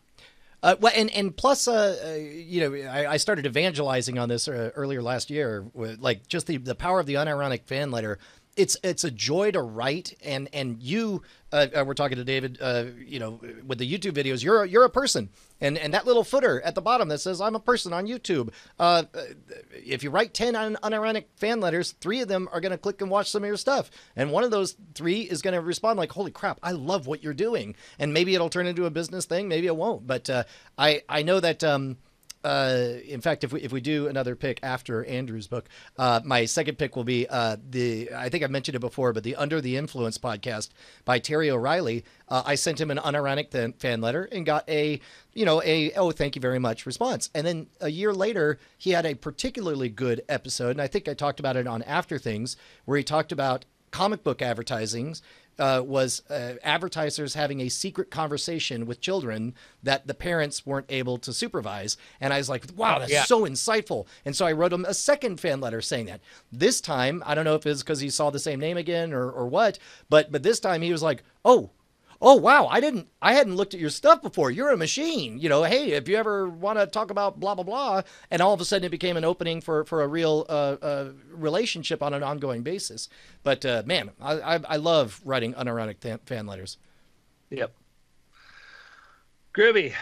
Well, and plus, I started evangelizing on this earlier last year, with, like, just the power of the unironic fan letter. It's a joy to write, and you we're talking to David, with the YouTube videos. You're a person, and that little footer at the bottom that says I'm a person on YouTube. If you write 10 unironic fan letters, 3 of them are going to click and watch some of your stuff, and one of those 3 is going to respond like, "Holy crap, I love what you're doing," and maybe it'll turn into a business thing, maybe it won't. But I know that. In fact, if we do another pick after Andrew's book, my second pick will be I think I mentioned it before, but the Under the Influence podcast by Terry O'Reilly. I sent him an unironic fan letter and got a oh, thank you very much response. And then a year later, he had a particularly good episode, and I think I talked about it on After Things, where he talked about comic book advertisings. Was advertisers having a secret conversation with children that the parents weren't able to supervise. And I was like, wow, that's so insightful. And so I wrote him a second fan letter saying that. This time, I don't know if it's because he saw the same name again or what, but this time he was like, oh, wow, I hadn't looked at your stuff before. You're a machine. Hey, if you ever want to talk about blah, blah, blah. And all of a sudden it became an opening for a real relationship on an ongoing basis. But, man, I love writing unironic fan letters. Yep. Groovy.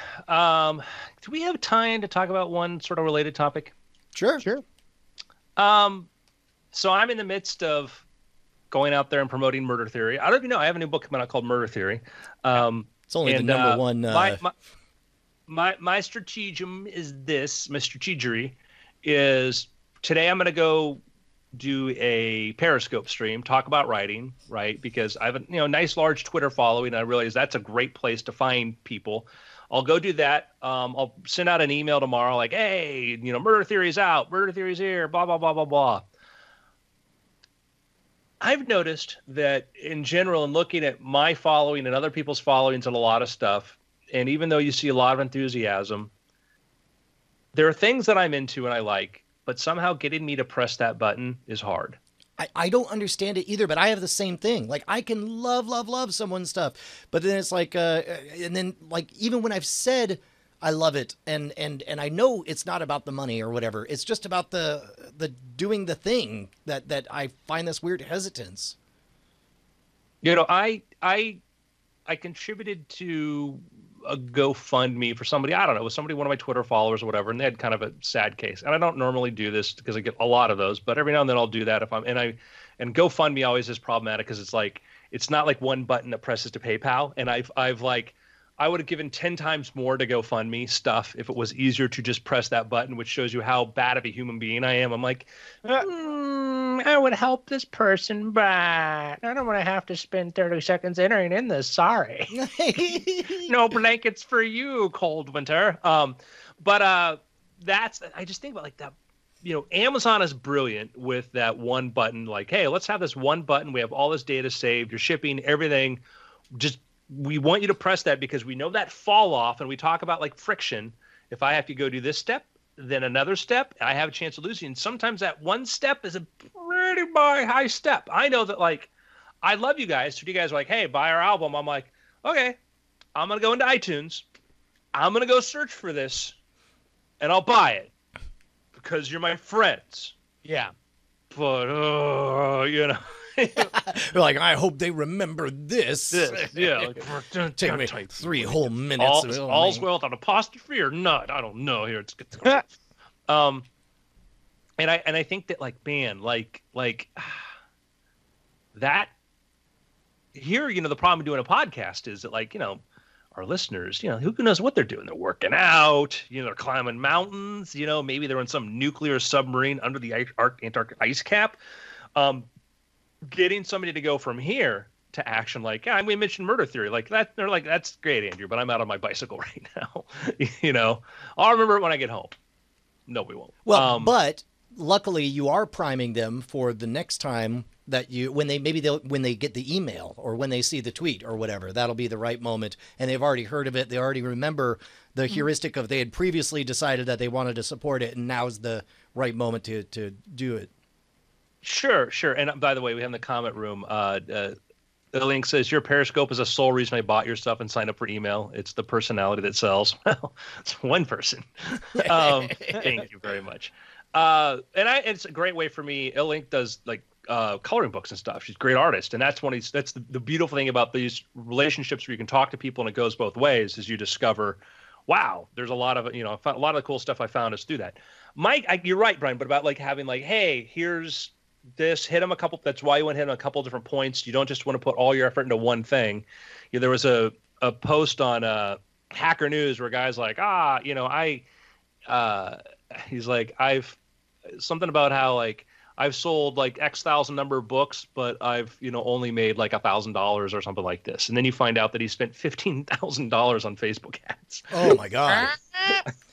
Do we have time to talk about one sort of related topic? Sure. So I'm in the midst of going out there and promoting Murder Theory. I don't even know. I have a new book coming out called Murder Theory. It's only the number one. My stratagem is this. My strategery is today I'm going to go do a Periscope stream, talk about writing, right? Because I have a nice large Twitter following, and I realize that's a great place to find people. I'll go do that. I'll send out an email tomorrow like, hey, Murder Theory's out. Murder Theory's here. Blah, blah, blah, blah, blah. I've noticed that in general, in looking at my following and other people's followings and a lot of stuff, and even though you see a lot of enthusiasm, there are things that I'm into and I like, but somehow getting me to press that button is hard. I don't understand it either, but I have the same thing. Like, I can love someone's stuff, but then it's like, and then like, even when I've said I love it, and I know it's not about the money or whatever. It's just about the doing the thing that I find this weird hesitance. I contributed to a GoFundMe for somebody. I don't know, it was somebody, one of my Twitter followers or whatever, and they had kind of a sad case. And I don't normally do this because I get a lot of those, but every now and then I'll do that if I'm and GoFundMe always is problematic because it's not like one button that presses to PayPal, and I've like. I would have given 10 times more to GoFundMe stuff if it was easier to just press that button, which shows you how bad of a human being I am. I'm like, I would help this person, but I don't want to have to spend 30 seconds entering in this. Sorry. No blankets for you, cold winter. But I just think about like that. Amazon is brilliant with that one button. Like, hey, let's have this one button. We have all this data saved. You're shipping everything. We want you to press that because we know that fall off, and we talk about like friction. If I have to go do this step, then another step, I have a chance of losing. And sometimes that one step is a pretty high step. I know that, like, I love you guys. So you guys are like, hey, buy our album. I'm like, okay, I'm going to go into iTunes. I'm going to go search for this, and I'll buy it because you're my friends. Yeah. But, You're like, I hope they remember this. Yeah. Like, take me 3 whole minutes. All's well without apostrophe or not. I don't know. Here, it's good. And I think that, like, man, like that here, the problem with doing a podcast is that, like, our listeners, who knows what they're doing? They're working out, they're climbing mountains, maybe they're in some nuclear submarine under the Antarctic ice cap. getting somebody to go from here to action, like, yeah, we mentioned murder theory, like that. They're like, that's great, Andrew, but I'm out on my bicycle right now. I'll remember it when I get home. No, we won't. Well, but luckily you are priming them for the next time that when they get the email or when they see the tweet or whatever, that'll be the right moment. And they've already heard of it. They already remember the heuristic of they had previously decided that they wanted to support it, and now's the right moment to do it. Sure. And by the way, we have in the comment room, the link says your Periscope is the sole reason I bought your stuff and signed up for email. It's the personality that sells. Well, it's one person. Thank you very much. It's a great way for me. Link does like coloring books and stuff. She's a great artist, and that's the beautiful thing about these relationships where you can talk to people and it goes both ways. Is you discover, wow, there's a lot of a lot of the cool stuff I found is through that. Mike, you're right, Brian, but about like having like, hey, here's this, hit them a couple. That's why you want to hit them a couple different points. You don't just want to put all your effort into one thing. There was a post on Hacker News where guys like, he's like, I've something about how like I've sold like X thousand number of books, but I've only made like $1,000 or something like this. And then you find out that he spent $15,000 on Facebook ads. Oh my God.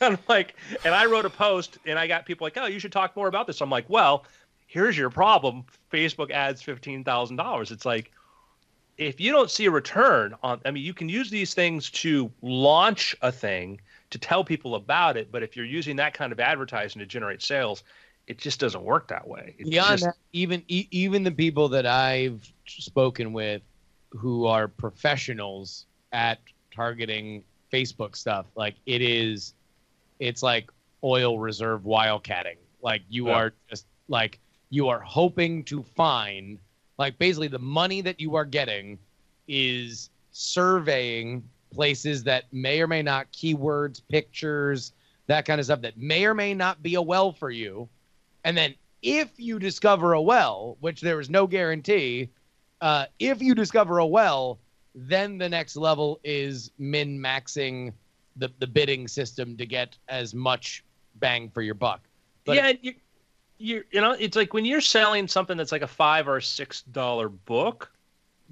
I'm like, and I wrote a post and I got people like, oh, you should talk more about this. I'm like, well, here's your problem. Facebook ads $15,000. It's like, if you don't see a return you can use these things to launch a thing, to tell people about it. But if you're using that kind of advertising to generate sales, it just doesn't work that way. That, even the people that I've spoken with who are professionals at targeting Facebook stuff, like it's like oil reserve wildcatting. Like you are just like, you are hoping to find, like, basically the money that you are getting is surveying places that may or may not, keywords, pictures, that kind of stuff that may or may not be a well for you. And then if you discover a well, which there is no guarantee, if you discover a well, then the next level is min-maxing the bidding system to get as much bang for your buck. But yeah, it's like when you're selling something that's like a $5 or $6 book,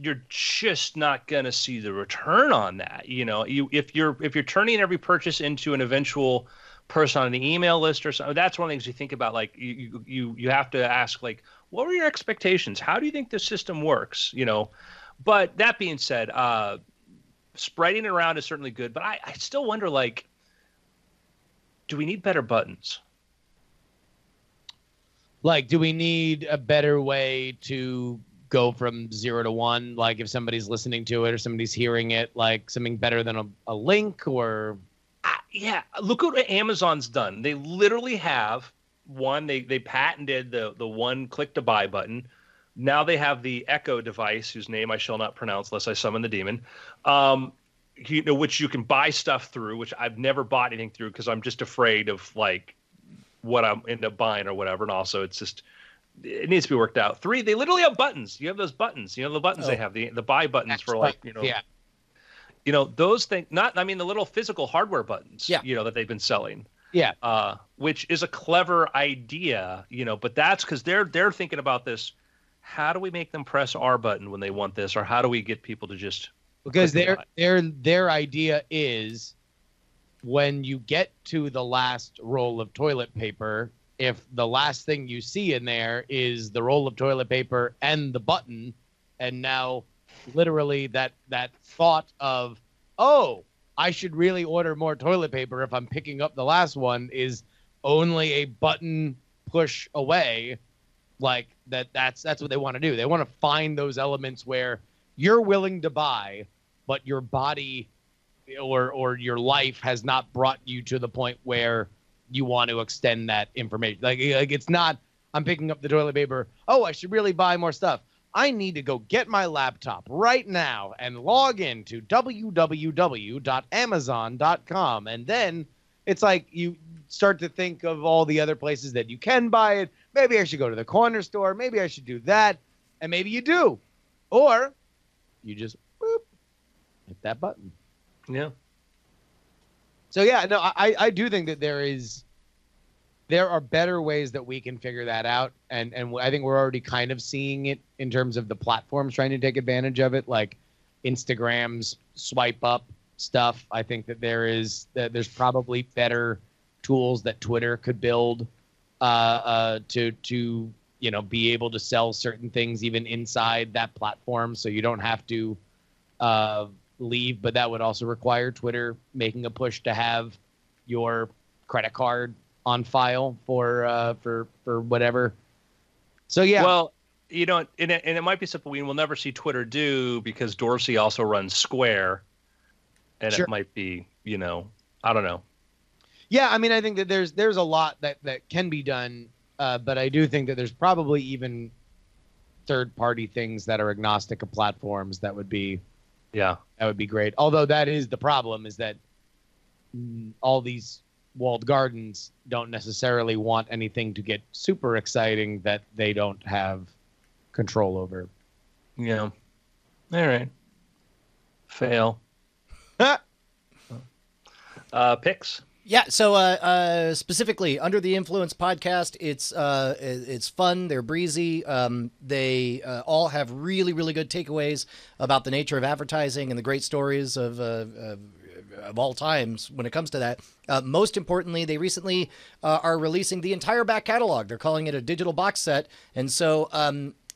you're just not going to see the return on that. If you're turning every purchase into an eventual person on the email list or something, that's one of the things you think about. Like you have to ask, like, what were your expectations? How do you think the system works? But that being said, spreading it around is certainly good. But I still wonder, like, do we need better buttons? Like, do we need a better way to go from 0 to 1? Like, if somebody's listening to it or somebody's hearing it, like something better than a link or... Yeah, look at what Amazon's done. They literally have one. They patented the one click to buy button. Now they have the Echo device, whose name I shall not pronounce unless I summon the demon. Which you can buy stuff through. Which I've never bought anything through because I'm just afraid of like what I'm end up buying or whatever. And also, it's just it needs to be worked out. 3, they literally have buttons. You have those buttons. The buttons they have the buy buttons for like yeah. Those things, the little physical hardware buttons, that they've been selling. Yeah. Which is a clever idea, but that's because they're thinking about this. How do we make them press our button when they want this? Or how do we get people to just... Because their idea is when you get to the last roll of toilet paper, if the last thing you see in there is the roll of toilet paper and the button, and now literally that thought of, oh, I should really order more toilet paper if I'm picking up the last one is only a button push away. Like that's what they want to do. They want to find those elements where you're willing to buy, but your body or your life has not brought you to the point where you want to extend that information. Like it's not, I'm picking up the toilet paper. Oh, I should really buy more stuff. I need to go get my laptop right now and log into www.amazon.com. And then it's like you start to think of all the other places that you can buy it. Maybe I should go to the corner store. Maybe I should do that. And maybe you do. Or you just hit that button. Yeah. So, yeah, no, I do think that there is there are better ways that we can figure that out, and I think we're already kind of seeing it in terms of the platforms trying to take advantage of it, like Instagram's swipe up stuff. I think that there's probably better tools that Twitter could build to be able to sell certain things even inside that platform, so you don't have to leave. But that would also require Twitter making a push to have your credit card on file for whatever. So yeah. Well, and it might be something we will never see Twitter do, because Dorsey also runs Square, and Sure. It might be, I don't know. Yeah, I mean, I think that there's a lot that can be done, but I do think that there's probably even third-party things that are agnostic of platforms that would be great. Although that is the problem, is that all these walled gardens don't necessarily want anything to get super exciting that they don't have control over. Yeah. All right. Fail. Picks. Yeah, so specifically Under the Influence podcast, it's fun. They're breezy. They all have really, really good takeaways about the nature of advertising and the great stories of all times when it comes to that. Most importantly, they recently are releasing the entire back catalog. They're calling it a digital box set, and so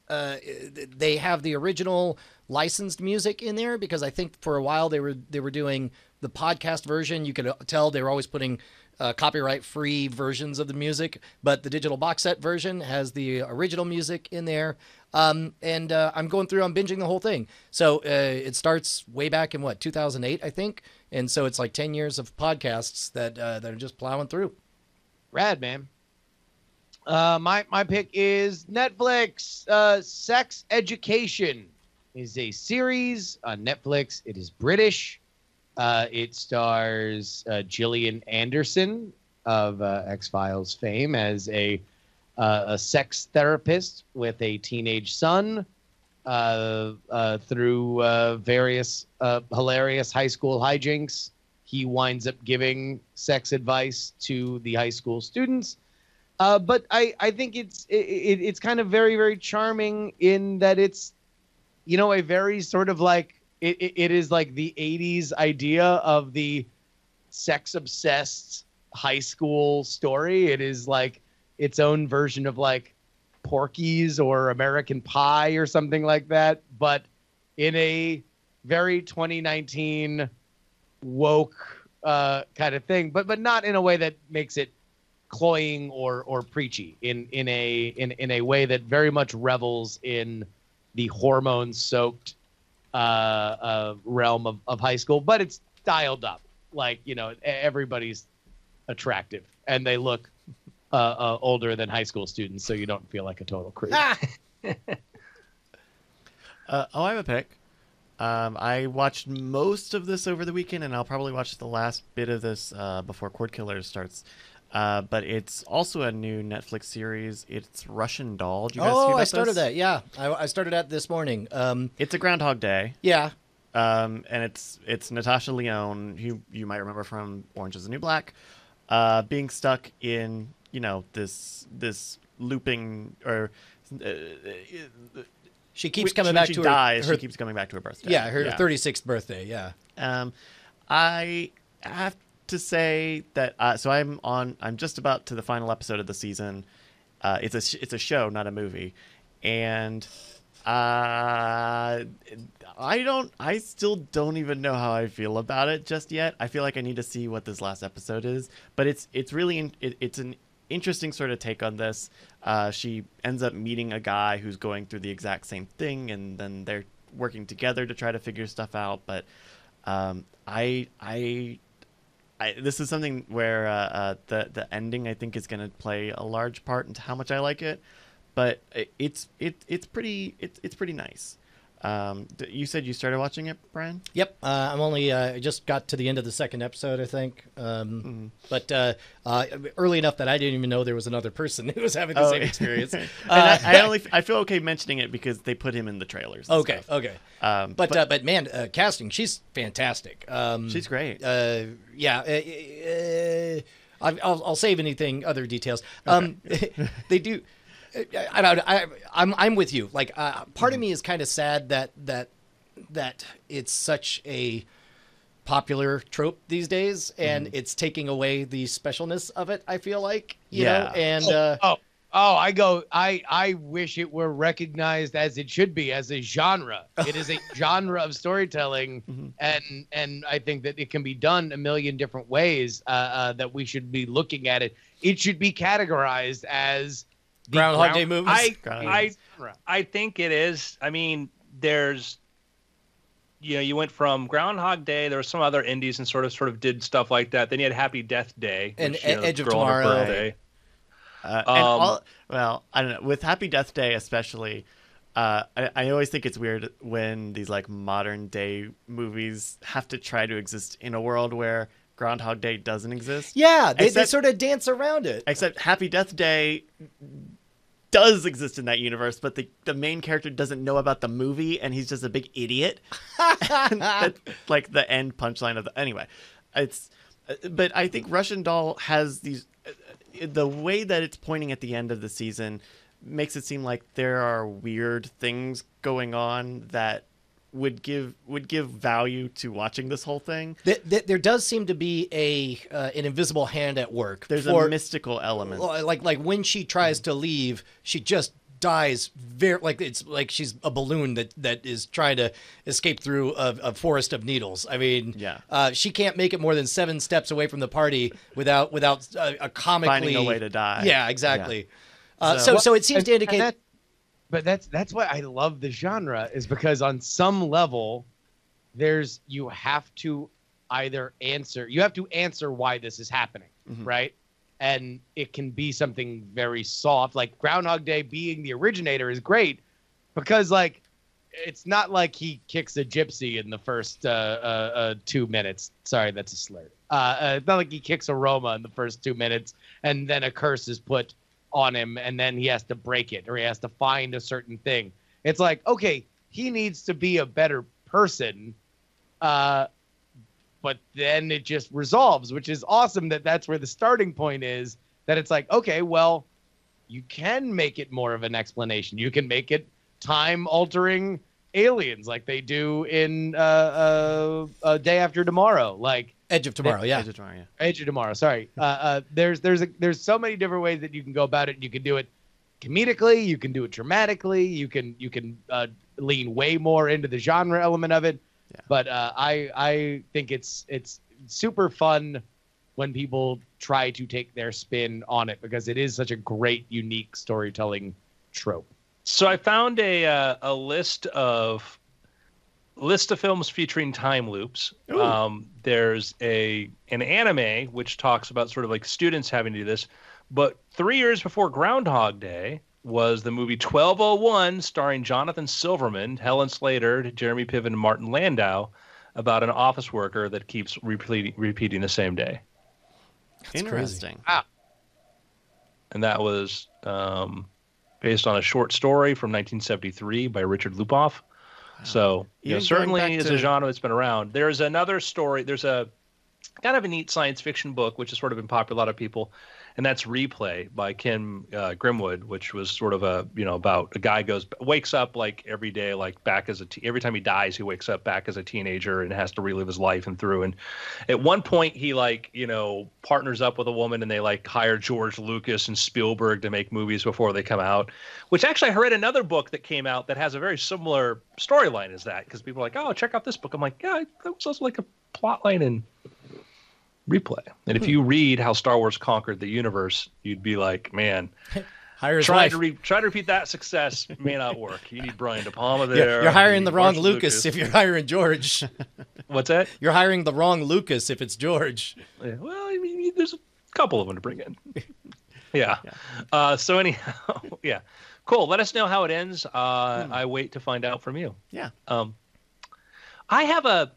they have the original licensed music in there, because I think for a while they were doing the podcast version. You could tell they were always putting copyright-free versions of the music, but the digital box set version has the original music in there. I'm going through, I'm binging the whole thing. So it starts way back in 2008, I think, and so it's like 10 years of podcasts that are just plowing through. Rad, man. My pick is Netflix. Sex Education is a series on Netflix. It is British. It stars Gillian Anderson of X-Files fame as a sex therapist with a teenage son through various hilarious high school hijinks. He winds up giving sex advice to the high school students. But I think it's kind of very, very charming in that it's, a very sort of like, it is like the 80s idea of the sex-obsessed high school story. It is like its own version of like Porky's or American Pie or something like that, but in a very 2019 woke kind of thing, but not in a way that makes it cloying or preachy. In a way that very much revels in the hormone-soaked realm of high school, but it's dialed up. Like, everybody's attractive and they look older than high school students, so you don't feel like a total creep. I have a pick. I watched most of this over the weekend, and I'll probably watch the last bit of this before Cord Killers starts. But it's also a new Netflix series. It's Russian Doll. Did you guys hear about I started this? that. Yeah, I started that this morning. It's a Groundhog Day. Yeah. And it's Natasha Lyonne, who you might remember from Orange Is the New Black, being stuck in this looping or. She keeps coming back to her. Dies, she keeps coming back to her birthday. Yeah, her 36th birthday. Yeah. I have to say that so I'm just about to the final episode of the season. It's a show, not a movie, and I still don't even know how I feel about it just yet. I feel like I need to see what this last episode is, but it's really it's an interesting sort of take on this. She ends up meeting a guy who's going through the exact same thing, and then they're working together to try to figure stuff out. But this is something where the ending, I think, is going to play a large part into how much I like it. But it's pretty nice. You said you started watching it, Brian? Yep. I'm only I just got to the end of the second episode, I think. But early enough that I didn't even know there was another person who was having the same experience. And I feel okay mentioning it because they put him in the trailers. Okay. Stuff. Okay. But man, casting, she's fantastic. She's great. Yeah. I'll save anything other details. They do. I'm with you. Like, part of me is kind of sad that it's such a popular trope these days, and it's taking away the specialness of it. I feel like, you know, and I wish it were recognized as it should be, as a genre. It is a genre of storytelling, and I think that it can be done a million different ways. That we should be looking at it. It should be categorized as the Groundhog Day movies. I think it is. I mean, there's, you know, you went from Groundhog Day. There were some other indies and sort of did stuff like that. Then you had Happy Death Day and which, Edge of Girl on Her Tomorrow. Birthday. Well, I don't know. With Happy Death Day, especially, I always think it's weird when these like modern day movies have to try to exist in a world where Groundhog Day doesn't exist. Yeah, they Except- sort of dance around it. Except Happy Death Day does exist in that universe, but the main character doesn't know about the movie, and he's just a big idiot. That's like the end punchline of the. Anyway, but I think Russian Doll has these. The way that it's pointing at the end of the season makes it seem like there are weird things going on that would give value to watching this whole thing. There does seem to be an invisible hand at work. There's a mystical element. Like when she tries to leave, she just dies it's like she's a balloon that is trying to escape through a forest of needles. I mean, she can't make it more than 7 steps away from the party without a comically finding a way to die. Yeah, exactly. Yeah. So it seems to indicate. But that's why I love the genre, is because on some level, you have to answer why this is happening, right? And it can be something very soft, like Groundhog Day being the originator is great because, like, it's not like he kicks a gypsy in the first 2 minutes. Sorry, that's a slur. It's not like he kicks a Roma in the first 2 minutes and then a curse is put on him and then he has to break it or he has to find a certain thing. It's like, okay, he needs to be a better person, but then it just resolves, which is awesome that's where the starting point is, that it's like, okay, well, you can make it more of an explanation. You can make it time-altering aliens like they do in Day After Tomorrow, like Edge of Tomorrow, yeah. Edge of Tomorrow, sorry. There's so many different ways that you can go about it. You can do it comedically, you can do it dramatically, you can lean way more into the genre element of it. Yeah. But I think it's super fun when people try to take their spin on it because it is such a great, unique storytelling trope. So I found a list of films featuring time loops. There's an anime which talks about sort of like students having to do this, but 3 years before Groundhog Day was the movie 1201, starring Jonathan Silverman, Helen Slater, Jeremy Piven, and Martin Landau, about an office worker that keeps repeating the same day. That's interesting. Wow. And that was based on a short story from 1973 by Richard Lupoff. Wow. So certainly is a genre that's been around. There's another story. There's a kind of a neat science fiction book, which has sort of been popular with a lot of people, and that's Replay by Ken Grimwood, which was sort of about a guy wakes up like every day, like back as every time he dies, he wakes up back as a teenager and has to relive his life and through. And at one point he partners up with a woman and they like hire George Lucas and Spielberg to make movies before they come out, which actually I read another book that came out that has a very similar storyline as that, because people are like, oh, check out this book. I'm like, yeah, that was also like a plot line in Replay. And if you read how Star Wars conquered the universe, you'd be like, man, trying to repeat that success may not work. You need Brian De Palma there. You're hiring the wrong Lucas if you're hiring George. What's that? You're hiring the wrong Lucas if it's George. Yeah, well, I mean, there's a couple of them to bring in. Yeah. So anyhow, yeah. Cool. Let us know how it ends. I wait to find out from you. Yeah. I have a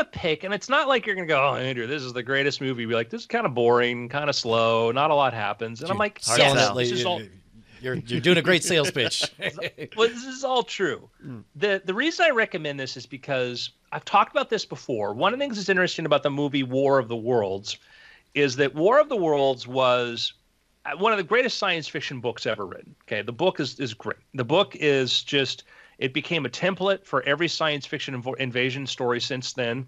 pick, and it's not like you're going to go, oh, Andrew, this is the greatest movie. Be like, this is kind of boring, kind of slow, not a lot happens. And I'm like, yes, this is all... You're doing a great sales pitch. Well, this is all true. The reason I recommend this is because I've talked about this before. One of the things that's interesting about the movie War of the Worlds is that War of the Worlds was one of the greatest science fiction books ever written. Okay, the book is great. The book is just, it became a template for every science fiction invasion story since then.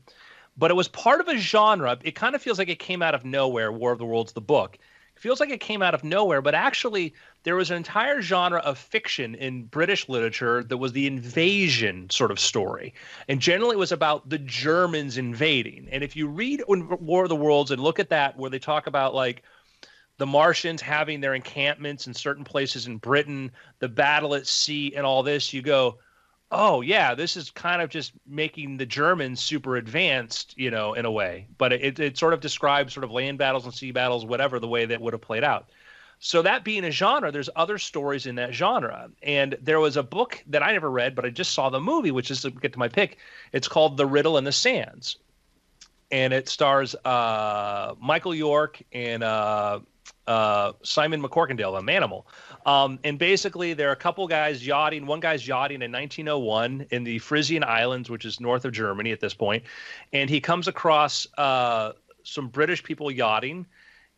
But it was part of a genre. It kind of feels like it came out of nowhere, War of the Worlds, the book. It feels like it came out of nowhere, but actually there was an entire genre of fiction in British literature that was the invasion sort of story. And generally it was about the Germans invading. And if you read War of the Worlds and look at that, where they talk about like the Martians having their encampments in certain places in Britain, the battle at sea and all this, you go, oh yeah, this is kind of just making the Germans super advanced, you know, in a way. But it sort of describes sort of land battles and sea battles, whatever, the way that would have played out. So that being a genre, there's other stories in that genre. And there was a book that I never read, but I just saw the movie, which is to get to my pick. It's called The Riddle in the Sands. And it stars Michael York and Simon McCorkindale, a Manimal. And basically, there are a couple guys yachting. One guy's yachting in 1901 in the Frisian Islands, which is north of Germany at this point. And he comes across some British people yachting,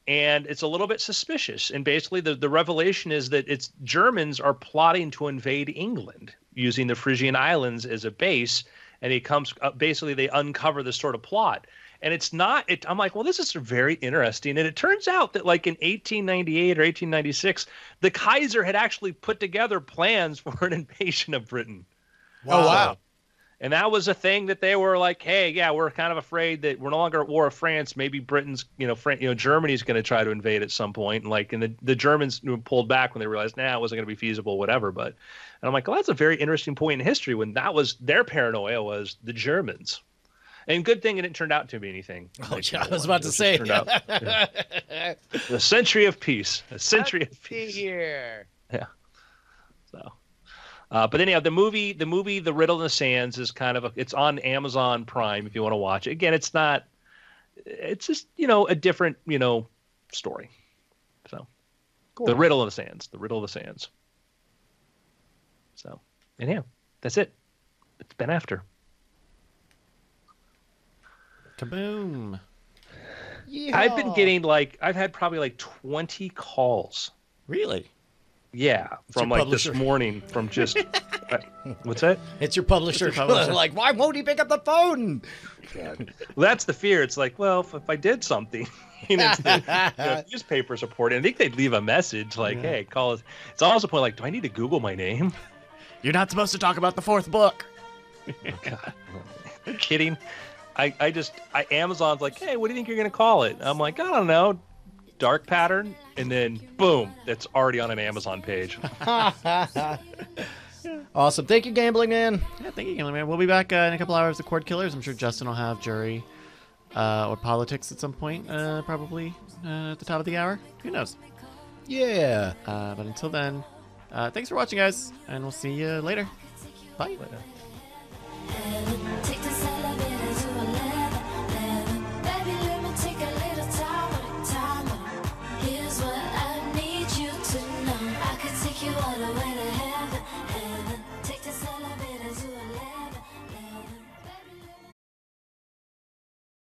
and it's a little bit suspicious. And basically, the revelation is that it's Germans are plotting to invade England using the Frisian Islands as a base. And he comes basically, they uncover this sort of plot. And it's not, I'm like, well, this is very interesting. And it turns out that like in 1898 or 1896, the Kaiser had actually put together plans for an invasion of Britain. Wow. Oh, wow. And that was a thing that they were like, hey, yeah, we're kind of afraid that we're no longer at war with France. Maybe Britain's, Germany's going to try to invade at some point. And the Germans pulled back when they realized, it wasn't going to be feasible, whatever. And I'm like, well, that's a very interesting point in history when that was their paranoia, was the Germans. And good thing it didn't turn out to be anything. Oh, yeah, I was about to say. A century of peace. A century of peace. Here. Yeah. So, but anyhow, the movie, The Riddle in the Sands is kind of it's on Amazon Prime if you want to watch it. Again, it's just, a different, story. So, cool. The Riddle in the Sands. The Riddle of the Sands. So, anyhow, that's it. It's been after. Kaboom. Yeehaw. I've been getting I've had probably 20 calls. Really? Yeah, from this morning from just what's that? It's your publisher. Like, why won't he pick up the phone? God. Well, that's the fear. It's like, well, if I did something, newspapers reporting, I think they'd leave a message like, hey, call us. It's almost a point like, do I need to Google my name? You're not supposed to talk about the fourth book. Oh, God. Are you kidding? Amazon's like, hey, what do you think you're going to call it? I'm like, I don't know, Dark Pattern. And then, boom, it's already on an Amazon page. Awesome. Thank you, Gambling Man. Yeah, thank you, Gambling Man. We'll be back in a couple hours with Cord Killers. I'm sure Justin will have jury or politics at some point, probably at the top of the hour. Who knows? Yeah. But until then, thanks for watching, guys, and we'll see you later. Bye. Later.